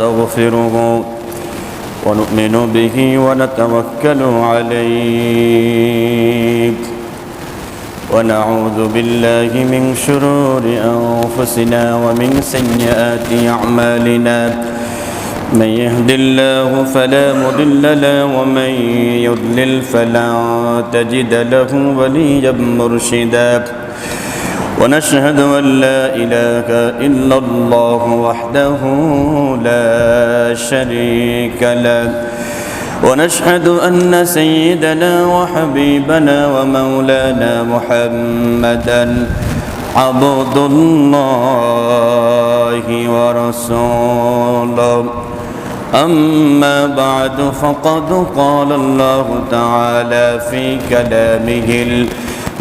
ونستغفره ونؤمن به ونتوكل عليه ونعوذ بالله من شرور أنفسنا ومن سيئات أعمالنا من يهد الله فلا مضل له ومن يضلل فلا تجد له وليا مرشدا ونشهد أن لا إله إلا الله وحده لا شريك له ونشهد أن سيدنا وحبيبنا ومولانا محمدا عبد الله ورسوله أما بعد فقد قال الله تعالى في كلامه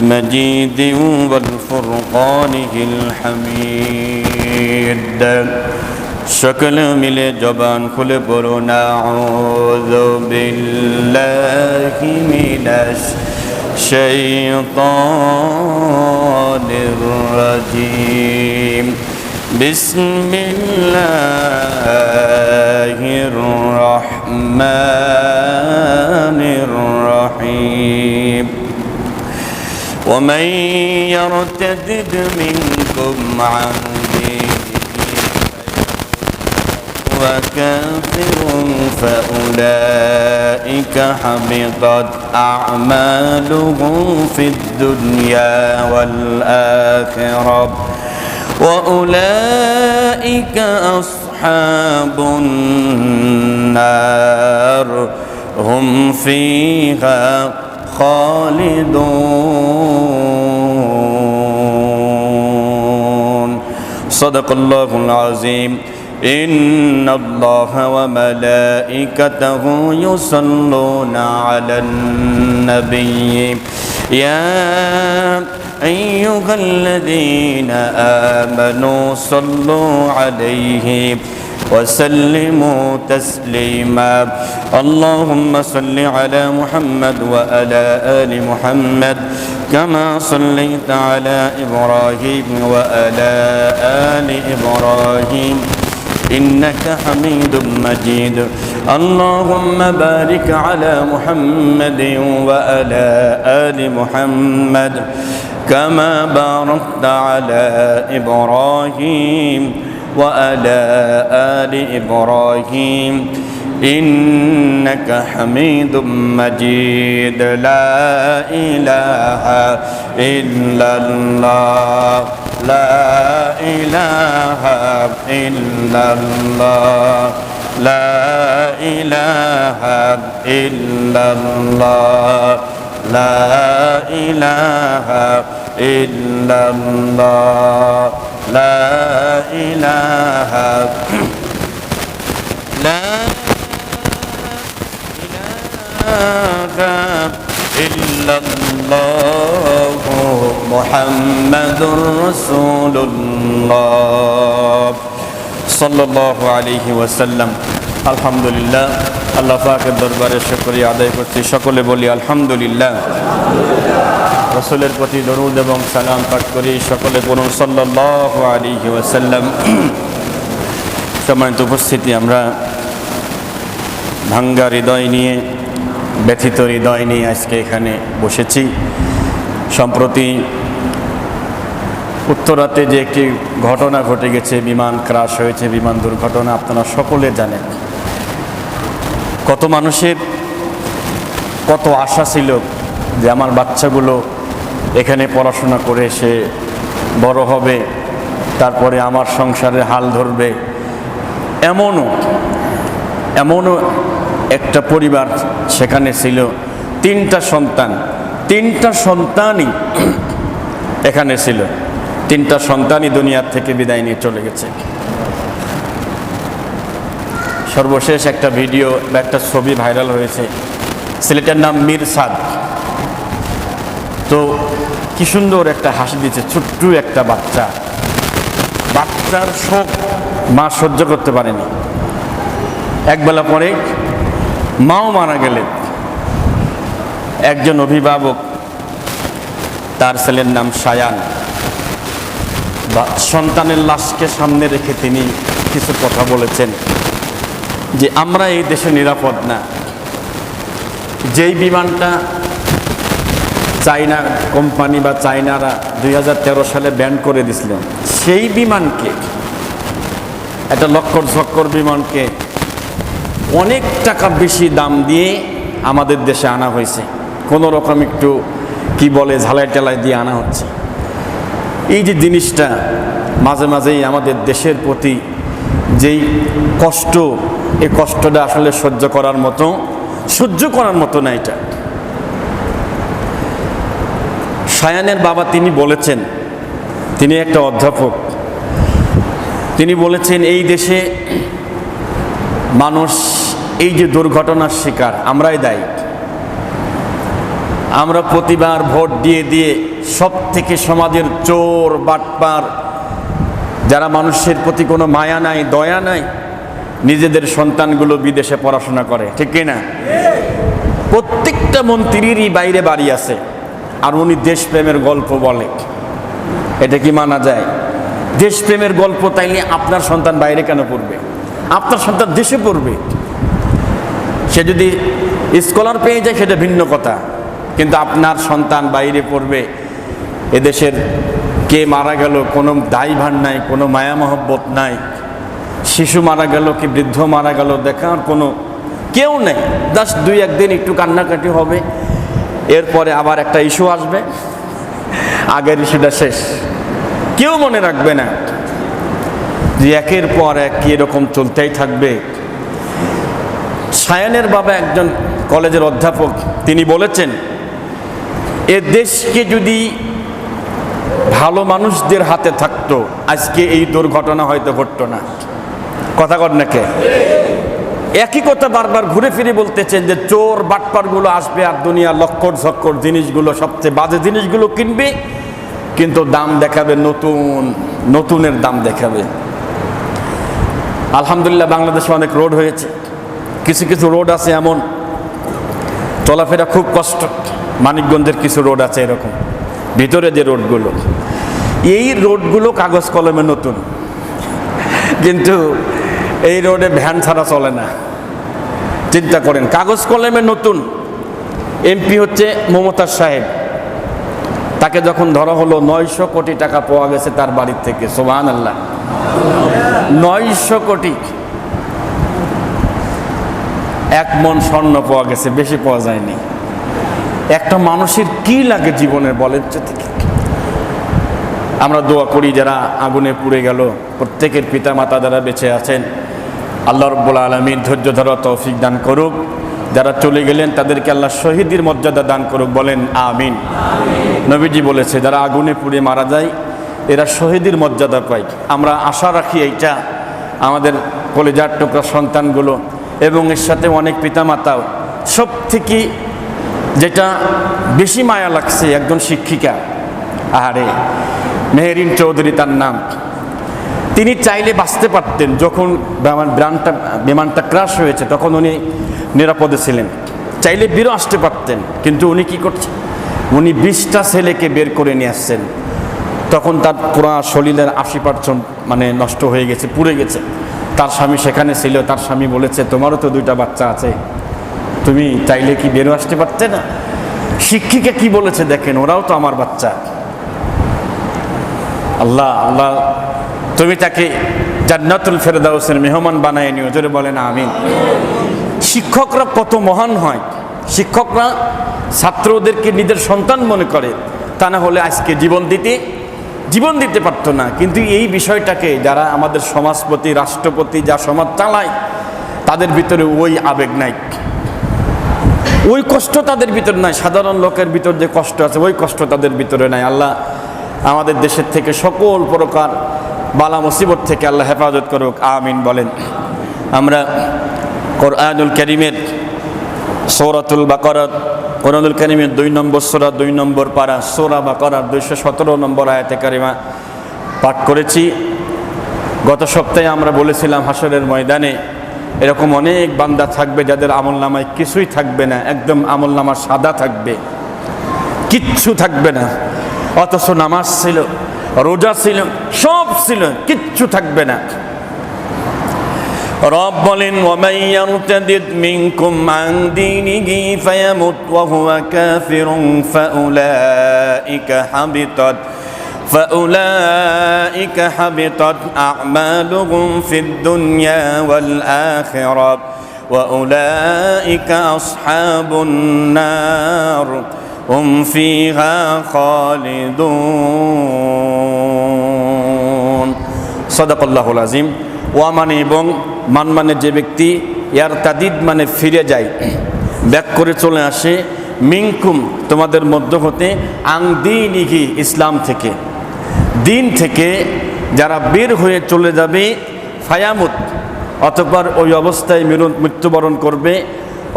المجيد والفرقانه الحميد সকল মিলে জবান খুলে পড়ুন আউযু বিল্লাহি মিনাশ শাইতানির রাজীম বিসমিল্লাহির রহমানির রহিম ومن يرتد منكم عن وكافر فأولئك حبطت أعمالهم في الدنيا والآخرة وأولئك أصحاب النار هم فيها خالدون صدق الله العظيم إن الله وملائكته يصلون على النبي يا أيها الذين آمنوا صلوا عليه وسلموا تسليما اللهم صل على محمد وعلى آل محمد كما صليت على إبراهيم وعلى آل إبراهيم إنك حميد مجيد اللهم بارك على محمد وعلى آل محمد كما باركت على إبراهيم وعلى آل إبراهيم إنك حميد مجيد لا إله إلا الله لا إله إلا الله لا إله إلا الله لا إله إلا الله لا إله لا إله إلا الله محمد رسول الله صلى الله عليه وسلم الحمد لله আল্লাহ পাকের দরবারে শুকরিয়া আদায় করছি সকলে বলি আলহামদুলিল্লাহ রাসূলের প্রতি দরুদ এবং সালাম পাঠ করি সকলে বলুন সাল্লাল্লাহু আলাইহি ওয়াসাল্লাম সম্মানিত উপস্থিতি আমরা ভাঙ্গা হৃদয় নিয়ে ব্যথিত হৃদয় নিয়ে আজকে এখানে বসেছি সম্প্রতি উত্তরাতে যে একটি ঘটনা ঘটে গেছে বিমান ক্রাশ হয়েছে বিমান দুর্ঘটনা আপনারা সকলে জানেন কত মানুষের কত আশা ছিল যে আমার বাচ্চাগুলো এখানে পড়াশোনা করে সে বড় হবে তারপরে আমার সংসারে হাল ধরবে এমনও একটা পরিবার সেখানে ছিল তিনটা সন্তানই এখানে ছিল তিনটা সন্তানই দুনিয়ার থেকে বিদায় নিয়ে চলে গেছে সর্বশেষ একটা ভিডিও বা একটা ছবি ভাইরাল হয়েছে ছেলেটার নাম মিরসাদ তো কি সুন্দর একটা হাসি দিচ্ছে ছোট্ট একটা বাচ্চার শোক মা সহ্য করতে পারেনি একবেলা পরে মাও মারা গেলেন একজন অভিভাবক তার ছেলের নাম শায়ান সন্তানের লাশকে সামনে রেখে তিনি কিছু কথা বলেছেন যে আমরা এই দেশে নিরাপদ না। যেই বিমানটা চায়না কোম্পানি বা চায়নারা 2013 সালে ব্যান করে দিছিল, সেই বিমানকে, একটা লক্কর ঝক্কর বিমানকে অনেক টাকা বেশি দাম দিয়ে আমাদের দেশে আনা হয়েছে। কোনো রকম একটু কি বলে ঝালাই টালাই দিয়ে আনা হচ্ছে। এই যে জিনিসটা মাঝে মাঝেই আমাদের দেশের প্রতি যেই কষ্ট, এই কষ্টটা আসলে সহ্য করার মতো না। এটা শায়ানের বাবা তিনি বলেছেন, তিনি একটা অধ্যাপক, তিনি বলেছেন এই দেশে মানুষ এই যে দুর্ঘটনার শিকার আমরাই দায়ী। আমরা প্রতিবার ভোট দিয়ে দিয়ে সব থেকে সমাজের চোর বাটপার, যারা মানুষের প্রতি কোনো মায়া নাই দয়া নাই, নিজেদের সন্তানগুলো বিদেশে পড়াশোনা করে, ঠিক কিনা? প্রত্যেকটা মন্ত্রীরই বাইরে বাড়ি আছে, আর উনি দেশপ্রেমের গল্প বলে। এটা কি মানা যায়? দেশপ্রেমের গল্প তাইলে আপনার সন্তান বাইরে কেন পড়বে? আপনার সন্তান দেশে পড়বে। সে যদি স্কলার পেয়ে যায় সেটা ভিন্ন কথা, কিন্তু আপনার সন্তান বাইরে পড়বে, এদেশের কে মারা গেল কোনো দায়ভার নাই, কোনো মায়া মহব্বত নাই। শিশু মারা গেল কি বৃদ্ধ মারা গেল দেখার কোনো কেউ নেই। জাস্ট 2-1 দিন একটু কান্নাকাটি হবে, এরপরে আবার একটা ইস্যু আসবে, আগের ইস্যুটা শেষ, কেউ মনে রাখবে না। যে একের পর এক এরকম চলতেই থাকবে। শায়ানের বাবা একজন কলেজের অধ্যাপক, তিনি বলেছেন এ দেশকে যদি ভালো মানুষদের হাতে থাকতো আজকে এই দুর্ঘটনা হয়তো ঘটতো না। কথা কর নাকি? একই কথা বারবার ঘুরে ফিরে বলতেছেন যে চোর বাটপারগুলো আসবে আর দুনিয়া লক্কর ঝক্কর জিনিসগুলো, সবচেয়ে বাজে জিনিসগুলো কিনবে, কিন্তু দাম দেখাবে নতুনের দাম দেখাবে। আলহামদুলিল্লাহ বাংলাদেশে অনেক রোড হয়েছে, কিছু কিছু রোড আছে এমন চলাফেরা খুব কষ্ট। মানিকগঞ্জের কিছু রোড আছে এরকম, ভিতরে যে রোডগুলো, এই রোডগুলো কাগজ কলমে নতুন, কিন্তু এই রোডে ভ্যান ছাড়া চলে না। চিন্তা করেন, কাগজ কলমে নতুন। এমপি হচ্ছে মমতাজ সাহেব, তাকে যখন ধরা হলো 900 কোটি টাকা পাওয়া গেছে তার বাড়ির থেকে। সুবহানাল্লাহ, 900 কোটি। 1 মণ স্বর্ণ পাওয়া গেছে, বেশি পাওয়া যায়নি। একটা মানুষের কি লাগে জীবনের বলের থেকে? আমরা দোয়া করি যারা আগুনে পুড়ে গেল, প্রত্যেকের পিতা মাতা যারা বেঁচে আছেন, আল্লাহ রাব্বুল আলামিন ধৈর্য ধরা তৌফিক দান করুক। যারা চলে গেলেন তাদেরকে আল্লাহ শহীদের মর্যাদা দান করুক, বলেন আমিন। নবীজি বলেছে যারা আগুনে পুড়ে মারা যায় এরা শহীদের মর্যাদা পায়। আমরা আশা রাখি এইটা আমাদের কলেজার টুকরা সন্তানগুলো এবং এর সাথে অনেক পিতামাতাও। সব থেকে যেটা বেশি মায়া লাগছে একজন শিক্ষিকা, আহারে মেহেরিন চৌধুরী তার নাম, তিনি চাইলে বাঁচতে পারতেন। যখন বিমানটা ক্রাশ হয়েছে তখন উনি নিরাপদে ছিলেন, চাইলে বেরো আসতে পারতেন, কিন্তু উনি কি করছেন? উনি 20টা ছেলেকে বের করে নিয়ে আসছেন। তখন তার পুরা শরীরের 80% মানে নষ্ট হয়ে গেছে, পুড়ে গেছে। তার স্বামী সেখানে ছিল, তার স্বামী বলেছে তোমারও তো 2টা বাচ্চা আছে, তুমি চাইলে কি বেরো আসতে পারতে না? শিক্ষিকা কি বলেছে দেখেন, ওরাও তো আমার বাচ্চা। আল্লাহ আল্লাহ তুমি তাকে জান্নাতুল ফেরদাউসের মেহমান বানায় নিও, জোরে বলেন আমিন। শিক্ষকরা কত মহান হয়, শিক্ষকরা ছাত্রদেরকে নিজের সন্তান মনে করে, তা না হলে আজকে জীবন দিতে পারতো না। কিন্তু এই বিষয়টাকে যারা আমাদের সমাজপতি রাষ্ট্রপতি যা সমাজ চালায় তাদের ভিতরে ওই আবেগ নাই, ওই কষ্ট তাদের ভিতরে নাই। সাধারণ লোকের ভিতর যে কষ্ট আছে ওই কষ্ট তাদের ভিতরে নাই। আল্লাহ আমাদের দেশের থেকে সকল প্রকার বালা মুসিবত থেকে আল্লাহ হেফাজত করুক, আমিন বলেন। আমরা কোরআনুল কারীমের সূরাতুল বাকারা, কোরআনুল কারীমের 2 নম্বর সূরা 2 নম্বর পারা সূরা বাকারার 217 নম্বর আয়াতে কারিমা পাঠ করেছি। গত সপ্তাহে আমরা বলেছিলাম হাসরের ময়দানে এরকম অনেক বান্দা থাকবে যাদের আমলনামায় কিছুই থাকবে না, একদম আমলনামা সাদা থাকবে, কিচ্ছু থাকবে না, অথচ নামাজ ছিল, রোজা ছিল, সব ছিল, কিচ্ছু থাকবে না। রব বলেন ওয়ামান ইয়ারতাদিদ মিনকুম আন দীনিহি ফায়ামুত ওয়া হুয়া কাফিরুন فأولئك حبطت أعمالهم في الدنيا والآخرة وأولئك أصحاب النار هم فيها خالدون صدق الله العظيم ওয়ামান এবং মান মানে যে ব্যক্তি ইয়ারতাদিদ মানে ফিরে যায়, ব্যাক করে চলে আসে, মিনকুম তোমাদের মধ্য হতে, আন দীনিহি ইসলাম থেকে, দিন থেকে যারা বের হয়ে চলে যাবে, ফায়ামুত অতঃপর ওই অবস্থায় মৃত্যুবরণ করবে,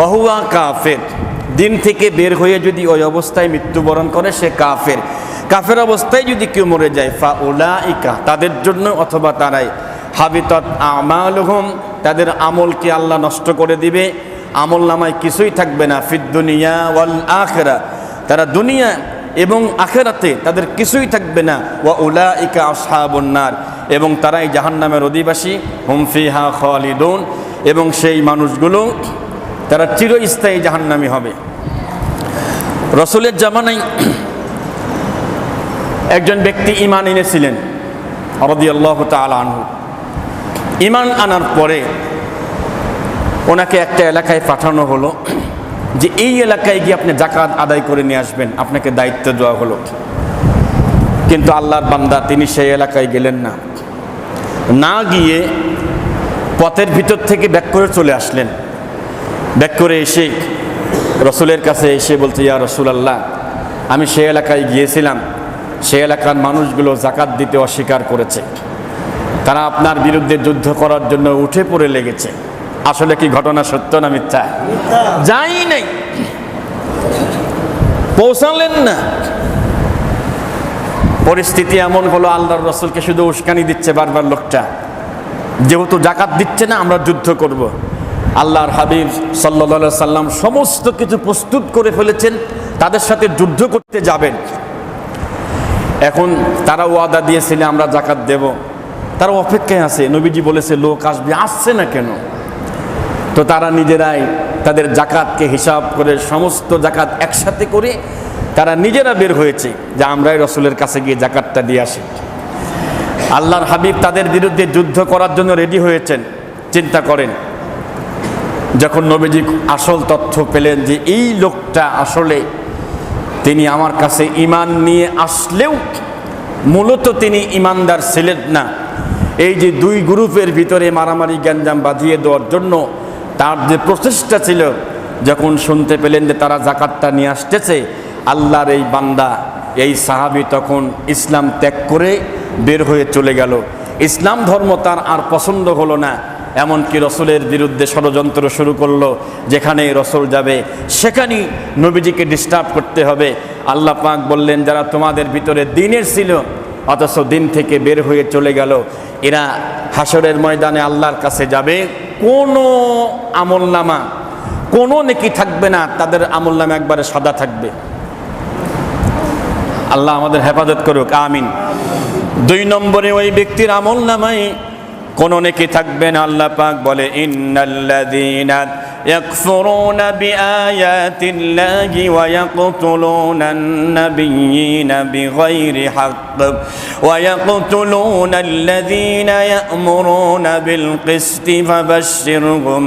অহুয়া কাফের, দিন থেকে বের হয়ে যদি ওই অবস্থায় মৃত্যুবরণ করে সে কাফের। কাফের অবস্থায় যদি কেউ মরে যায়, ফাউলাইকা তাদের জন্য অথবা তারাই, হাবিতাত আমালুহুম তাদের আমলকে আল্লাহ নষ্ট করে দিবে, আমল নামায় কিছুই থাকবে না, ফিদ দুনিয়া ওয়াল আখিরা তারা দুনিয়া এবং আখিরাতে তাদের কিছুই থাকবে না, ওয়া উলাইকা আসহাবুন নার এবং তারাই জাহান্নামের অধিবাসী, হুম ফিহা খালিদুন এবং সেই মানুষগুলো তারা চিরস্থায়ী জাহান্নামী হবে। রাসূলের জামানায় একজন ব্যক্তি ঈমান এনেছিলেন রাদিয়াল্লাহু তাআলা আনহু। ঈমান আনার পরে ওনাকে একটা এলাকায় পাঠানো হলো যে এই এলাকায় গিয়ে আপনি যাকাত আদায় করে নিয়ে আসবেন, আপনাকে দায়িত্ব দেওয়া হলো। কিন্তু আল্লাহর বান্দা তিনি সেই এলাকায় গেলেন না, না গিয়ে পথের ভিতর থেকে ব্যাক করে চলে আসলেন। ব্যাক করে এসে রসুলের কাছে এসে বলছে, ইয়া রাসূলুল্লাহ, আমি সেই এলাকায় গিয়েছিলাম, সেই এলাকার মানুষগুলো যাকাত দিতে অস্বীকার করেছে, তারা আপনার বিরুদ্ধে যুদ্ধ করার জন্য উঠে পড়ে লেগেছে। আসলে কি ঘটনা সত্য না মিথ্যা? যাই নাই, পৌঁছালেন না। পরিস্থিতি এমন হলো, আল্লাহর রাসূলকে শুধু উস্কানি দিচ্ছে বারবার লোকটা, যেহেতু যাকাত দিচ্ছে না আমরা যুদ্ধ করব। আল্লাহর হাবিব সাল্লাল্লাহু আলাইহি সাল্লাম সমস্ত কিছু প্রস্তুত করে ফেলেছেন, তাদের সাথে যুদ্ধ করতে যাবেন। এখন তারা ওয়াদা দিয়েছিলেন আমরা যাকাত দেব, তারা অপেক্ষায় আছে, নবীজি বলেছে লোক আসবে, আসছে না কেন? তো তারা নিজেরাই তাদের যাকাতকে হিসাব করে সমস্ত যাকাত একসাথে করে তারা নিজেরা বের হয়েছে যে আমরাই রসুলের কাছে গিয়ে যাকাতটা দিয়ে আসি। আল্লাহর হাবিব তাদের বিরুদ্ধে যুদ্ধ করার জন্য রেডি হয়েছেন। চিন্তা করেন, যখন নবীজি আসল তথ্য পেলেন যে এই লোকটা আসলে তিনি আমার কাছে ঈমান নিয়ে আসলেও মূলত তিনি ঈমানদার ছিলেন না, এই যে দুই গ্রুপের ভিতরে মারামারি গ্যাঞ্জাম বাঁধিয়ে দেওয়ার জন্য তার যে প্রচেষ্টা ছিল, যখন শুনতে পেলেন যে তারা যাকাতটা নিয়ে আসতেছে, আল্লাহর এই বান্দা এই সাহাবী তখন ইসলাম ত্যাগ করে বের হয়ে চলে গেল। ইসলাম ধর্ম তার আর পছন্দ হলো না, এমনকি রসুলের বিরুদ্ধে ষড়যন্ত্র শুরু করলো, যেখানে রসুল যাবে সেখানেই নবীজিকে ডিস্টার্ব করতে হবে। আল্লাহ পাক বললেন যারা তোমাদের ভিতরে দিনের ছিল অথচ দিন থেকে বের হয়ে চলে গেল, এরা হাসরের ময়দানে আল্লাহর কাছে যাবে, কোনো আমলনামা কোনো নেকি থাকবে না, তাদের আমলনামা একবারে সাদা থাকবে। আল্লাহ আমাদের হেফাজত করুক, আমিন। 2 নম্বরে ওই ব্যক্তির আমলনামায় কোনো নেকি থাকবে না। আল্লাহ পাক বলে ইন্নাল্লাযীনা ইয়াকফুরুনা বিআয়াতিল্লাহি ওয়া ইয়াকতুলুনান নাবিয়্যিনা বিগাইরি হক ওয়া ইয়াকতুলুনাল্লাযীনা ইয়া'মুরুনা বিল কিসতি ফাবাশশিরহুম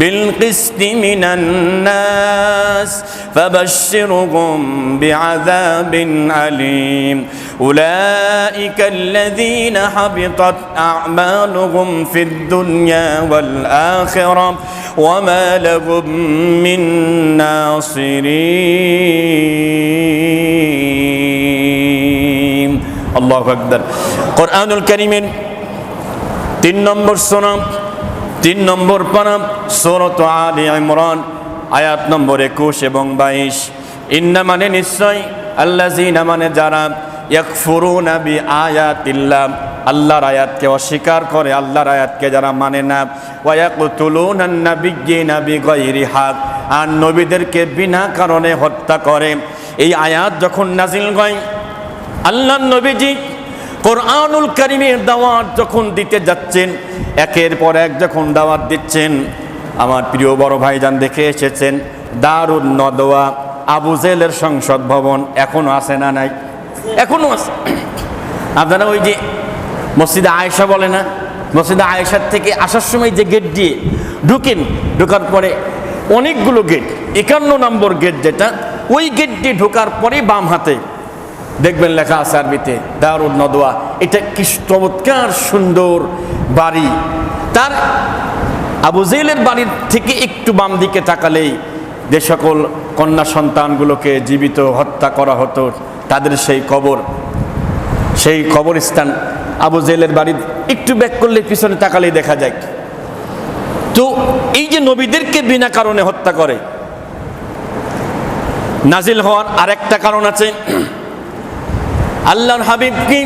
বিল কিসতি মিনান নাস ফাবাশশিরহুম বিআযাবিন আলীম উলাইকা আল্লাযীনা হাবিতাত আ'মালুহুম ফিদ দুনিয়া ওয়াল আখিরাহ ওয়া মা লাহুম মিন নাসিরিন। আল্লাহু আকবার। কোরআনুল কারীমের 3 নম্বর সূরা 3 নম্বর পারা সূরাত আলে ইমরান আয়াত নম্বর 21 এবং 22। ইন্না মানে নিশ্চয়, আল্লাযীনা মানে যারা, ইয়াকফুরুনা বিআয়াতিল্লাহ আল্লাহর আয়াতকে অস্বীকার করে, আল্লাহর আয়াতকে যারা মানে না, ওয়া ইয়াকতুলুনান নাবিয়্যিনা বিগাইরি হক আর নবীদেরকে বিনা কারণে হত্যা করে। এই আয়াত যখন নাজিল হয়, আল্লাহর নবীজি কোরআনুল কারীমের দাওয়াত যখন দিতে যাচ্ছেন, একের পর এক যখন দাওয়াত দিচ্ছেন, আমার প্রিয় বড় ভাইজান দেখে এসেছেন দারুন নদওয়া আবু জেহেলের সংসদ ভবন এখনো আছে না নাই? এখনো আছে। আপনারা ওই যে মসজিদে আয়েশা বলে না, মসজিদে আয়েশার থেকে আসার সময় যে গেট দিয়ে ঢুকেন, ঢোকার পরে অনেকগুলো গেট, 51 নম্বর গেট যেটা, ওই গেট দিয়ে ঢোকার পরে বাম হাতে দেখবেন লেখা আছে আরবিতে দারুন নদওয়া। এটা কি চমৎকার সুন্দর বাড়ি। তার আবু জেহেলের বাড়ির থেকে একটু বাম দিকে তাকালেই যে সকল কন্যা সন্তানগুলোকে জীবিত হত্যা করা হতো তাদের সেই কবর, সেই কবরস্থান আবু জেহেলের বাড়ির একটু ব্যাক করলে পিছনে তাকালেই দেখা যায়। তো এই যে নবীদেরকে বিনা কারণে হত্যা করে, নাজিল হওয়ার আরেকটা কারণ আছে। আল্লাহর হাবিবকে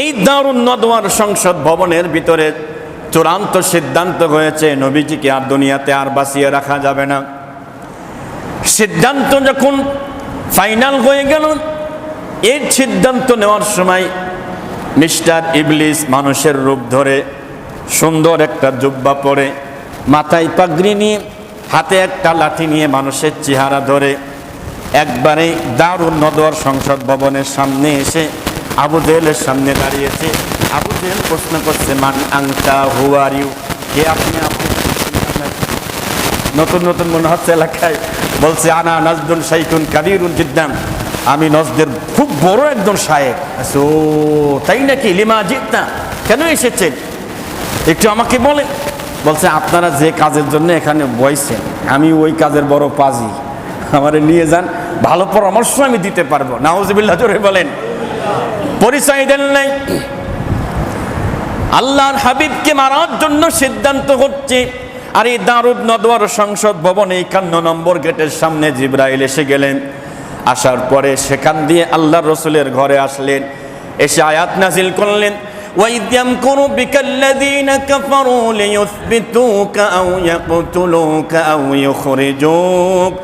এই দারুন নদওয়ার সংসদ ভবনের ভিতরে চূড়ান্ত সিদ্ধান্ত হয়েছে নবীজিকে আর দুনিয়াতে আর বাঁচিয়ে রাখা যাবে না। সিদ্ধান্ত যখন ফাইনাল হয়ে গেল, এই সিদ্ধান্ত নেওয়ার সময় মিস্টার ইবলিস মানুষের রূপ ধরে সুন্দর একটা জুব্বা পরে, মাথায় পাগড়ি নিয়ে, হাতে একটা লাঠি নিয়ে মানুষের চেহারা ধরে একবারে দারুন নদওয়ার সংসদ ভবনের সামনে এসে আবু জেহেলের সামনে দাঁড়িয়েছে। আবু জেহেল প্রশ্ন করছে, মান আনতা, হু আর ইউ, কে আপনি? নতুন নতুন মনে হচ্ছে এলাকায়, বলছে আনা নাজদুন শাইখুন কাবীরুন জিদ্দান, আমি নজদের খুব বড় একজন শায়েখ। ও তাই নাকি? লিমা জিদ্দা, কেন এসেছেন একটু আমাকে বলেন। বলছে আপনারা যে কাজের জন্য এখানে বইছেন, আমি ওই কাজের বড় পাজি, আমারে নিয়ে যান, ভালো পরামর্শ আমি দিতে পারবো। নাউজুবিল্লাহ জোরে বলেন। পরিচয় দেন নাই। আল্লাহর হাবিবকে মারার জন্য সিদ্ধান্ত হচ্ছে। আর এই দারুন নদওয়ার সংসদ ভবনে 51 নম্বর গেটের সামনে জিবরাইল এসে গেলেন। আসার পরে সেখান দিয়ে আল্লাহর রসুলের ঘরে আসলেন, এসে আয়াত নাজিল করলেন, وَإِذْ يَمْكُرُ بِكَ الَّذِينَ كَفَرُوا لِيُثْبِتُوكَ أَوْ يَقْتُلُوكَ أَوْ يُخْرِجُوكَ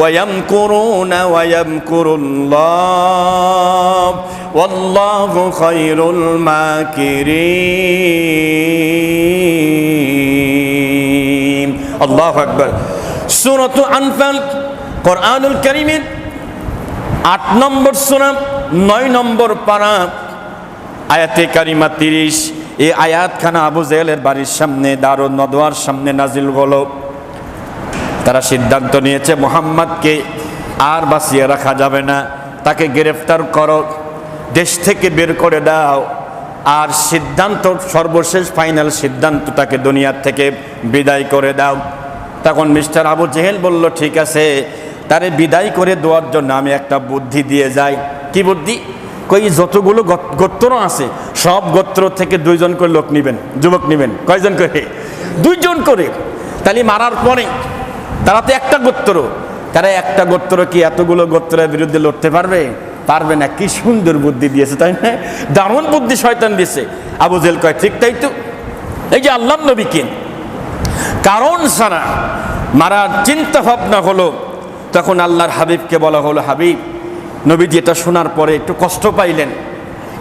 وَيَمْكُرُونَ وَيَمْكُرُ اللَّهُ وَاللَّهُ خَيْرُ الْمَاكِرِينَ। আল্লাহু আকবার। সূরাতুল আনফাল কোরআনুল কারীমের 8 নম্বর সূরা 9 নম্বর পারা আয়াতে কারিমা 30। এই আয়াতখানা আবু জেহেলের বাড়ির সামনে দারুন নদওয়ার সামনে নাজিল হলো। তারা সিদ্ধান্ত নিয়েছে মুহাম্মদকে আর বাঁচিয়ে রাখা যাবে না, তাকে গ্রেফতার করো, দেশ থেকে বের করে দাও। আর সিদ্ধান্ত সর্বশেষ ফাইনাল সিদ্ধান্ত, তাকে দুনিয়ার থেকে বিদায় করে দাও। তখন মিস্টার আবু জেহেল বলল, ঠিক আছে, তারে বিদায় করে দেওয়ার জন্য আমি একটা বুদ্ধি দিয়ে যাই। কি বুদ্ধি? কই যতগুলো গোত্র আছে সব গোত্র থেকে 2 জন করে লোক নেবেন, যুবক নেবেন। কয়জন করে? 2 জন করে। তাহলে মারার পরে তারা তো একটা গোত্র, তারা একটা গোত্র কি এতগুলো গোত্রের বিরুদ্ধে লড়তে পারবে? পারবে না। কি সুন্দর বুদ্ধি দিয়েছে, তাই না? দারুণ বুদ্ধি শয়তান দিয়েছে। আবু জেহেল কয়, ঠিক তাই তো। এই যে আল্লাহর নবীকে কারণ ছাড়া মারার চিন্তা ভাবনা হলো, তখন আল্লাহর হাবিবকে বলা হলো, হাবিব, নবীজি এটা শোনার পরে একটু কষ্ট পাইলেন।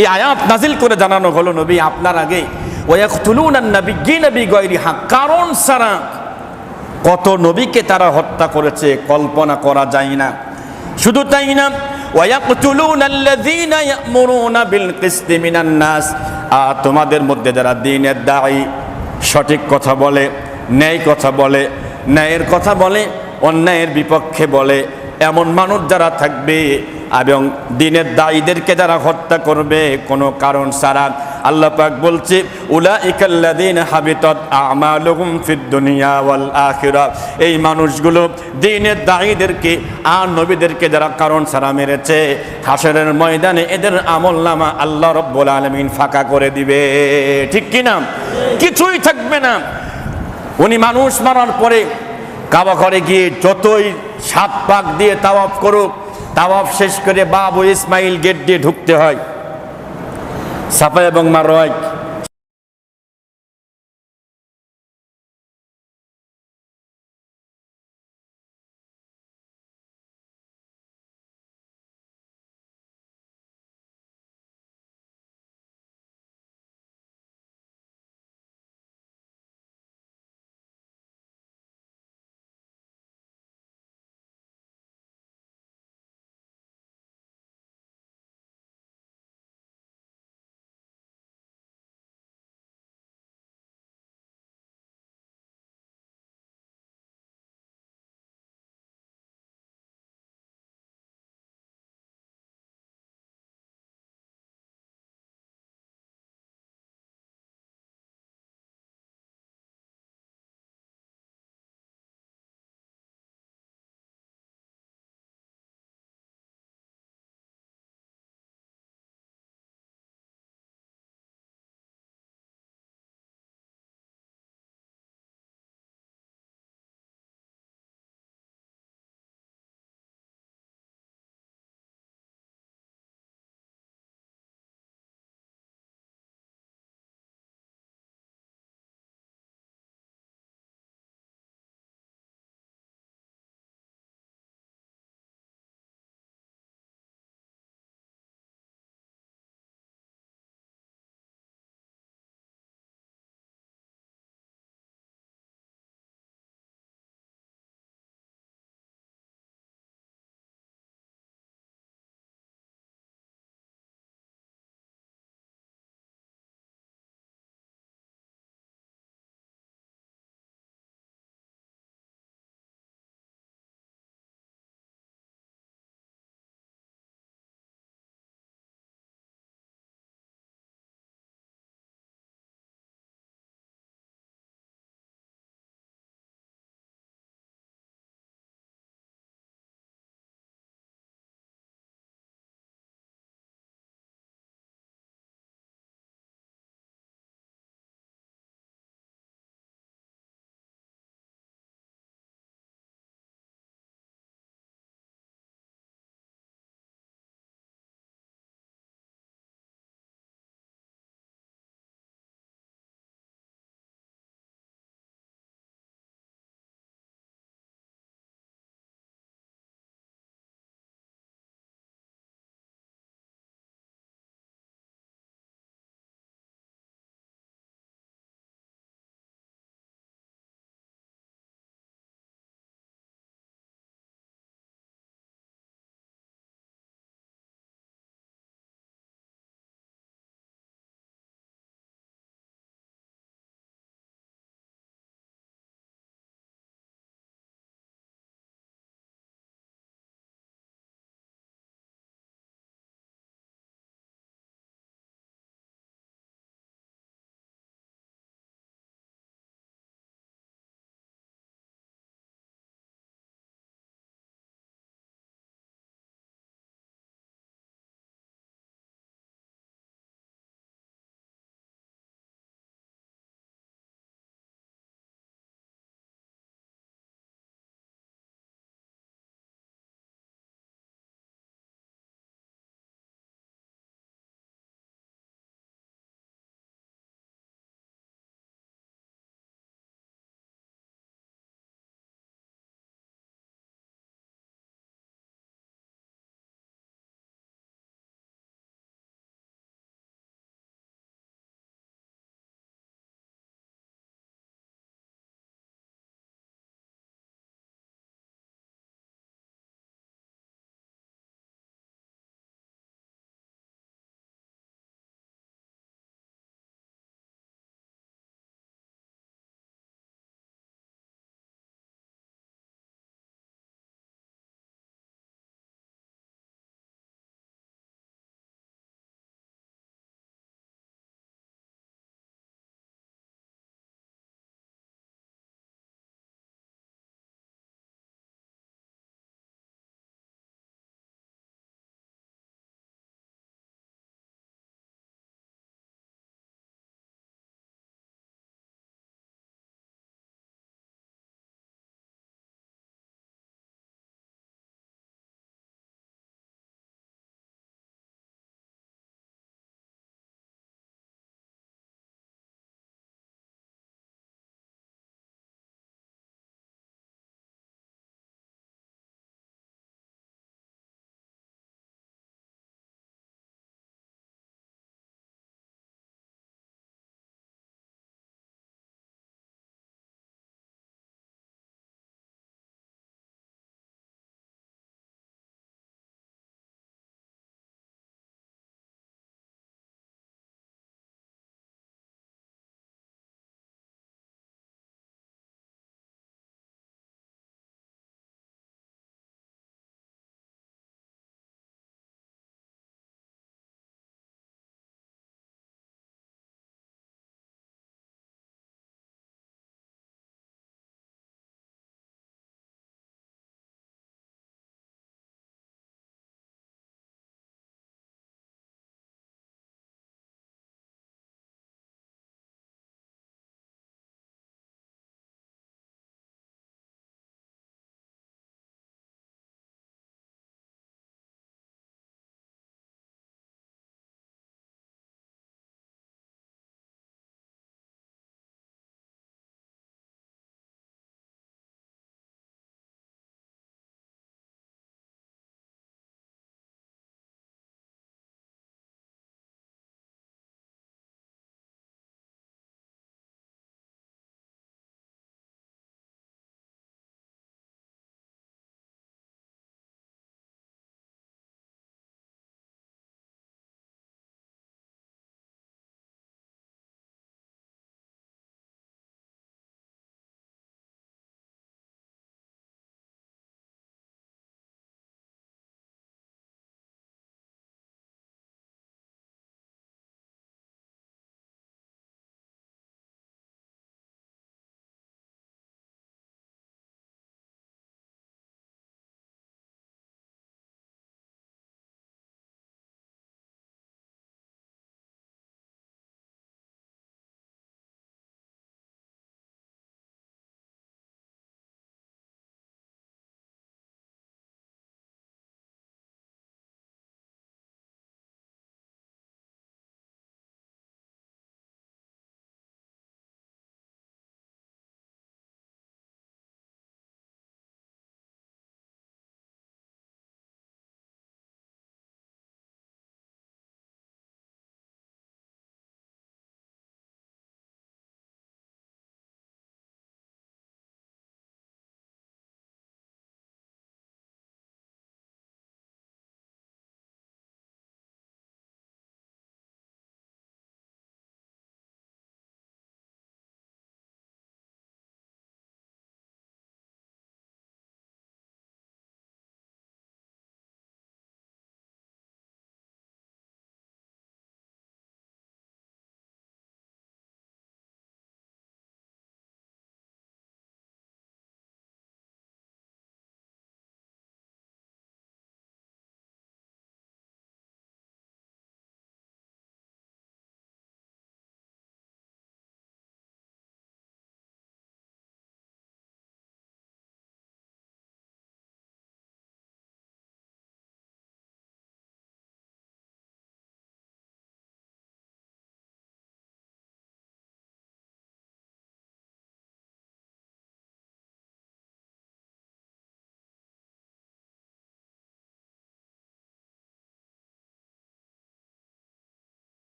এই আয়াত নাজিল করে জানানো হলো, নবী আপনার আগে ওয়ায়াকতুলুনান নাবিয়্যিনা বিগাইরি হক, কারণ ছাড়া কত নবীকে তারা হত্যা করেছে কল্পনা করা যায় না। শুধু তাই না, ওয়ায়াকতুলুনাল্লাযীনা ইয়া'মুরুনা বিল কিসতি মিনান নাস, তোমাদের মধ্যে যারা দ্বীনের দায়ী, সঠিক কথা বলে, ন্যায় কথা বলে, ন্যায়ের কথা বলে, অন্যায়ের বিপক্ষে বলে, এমন মানুষ যারা থাকবে এবং দ্বীনের দায়ীদেরকে যারা হত্যা করবে কোনো কারণ ছাড়া, আল্লাহ পাক বলছে, উলাইকাল্লাযীনা হাবিতাত আমালুহুম ফিদ দুনিয়া ওয়াল আখিরাহ, এই মানুষগুলো দ্বীনের দায়ীদেরকে আর নবীদেরকে যারা কারণ ছাড়া মেরেছে, হাসরের ময়দানে এদের আমলনামা আল্লাহ রাব্বুল আলামিন ফাঁকা করে দিবে। ঠিক কি না? কিছুই থাকবে না। উনি মানুষ মারার পরে কাবা ঘরে গিয়ে যতই 7 পাক দিয়ে তাওয়াফ করুক, তাওয়াফ শেষ করে বাবু ইসমাইল গেট দিয়ে ঢুকতে হয়। সাফা এবং মারওয়া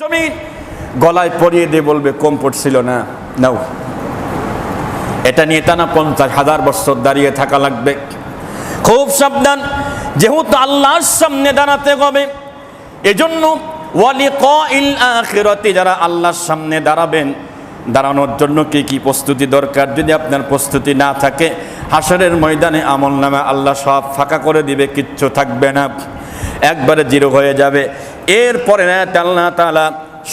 জমিন গলায় পরিয়ে দিয়ে বলবে কম পড়ছিল না, নাও। এটা নিয়ে টানা 50,000 বছর দাঁড়িয়ে থাকা লাগবে। খুব সাবধান, যেহেতু আল্লাহর সামনে দাঁড়াতে হবে, এজন্য ওয়ালিকাইল আখিরাতি, যারা আল্লাহর সামনে দাঁড়াবেন, দাঁড়ানোর জন্য কি কি প্রস্তুতি দরকার? যদি আপনার প্রস্তুতি না থাকে, হাসরের ময়দানে আমলনামা আল্লাহ সব ফাঁকা করে দিবে, কিচ্ছু থাকবে না, একবারে জিরো হয়ে যাবে। এরপরে আল্লাহ তাআলা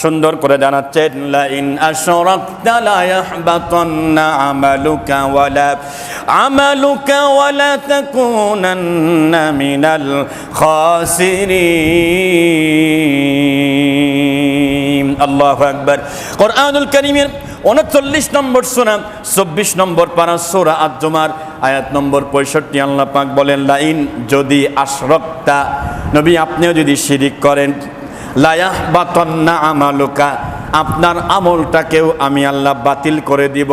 সুন্দর করে জানাচ্ছেন, লা ইন আশরাকতা লা ইয়াহবাতান্না আমালুকা ওয়ালা তাকুনান্না মিনাল খাসিরিন। আল্লাহু আকবার। কোরআনুল কারীমের 39 নম্বর সূরা 24 নম্বর পারা সূরা আজ-জুমার আয়াত নম্বর 65 আল্লাহ পাক বলেন, লা ইন, যদি আশরাকতা, নবী আপনিও যদি শিরিক করেন, লা ইয়াহবাতান্না আমালুকা, আপনার আমলটাকেও আমি আল্লাহ বাতিল করে দিব,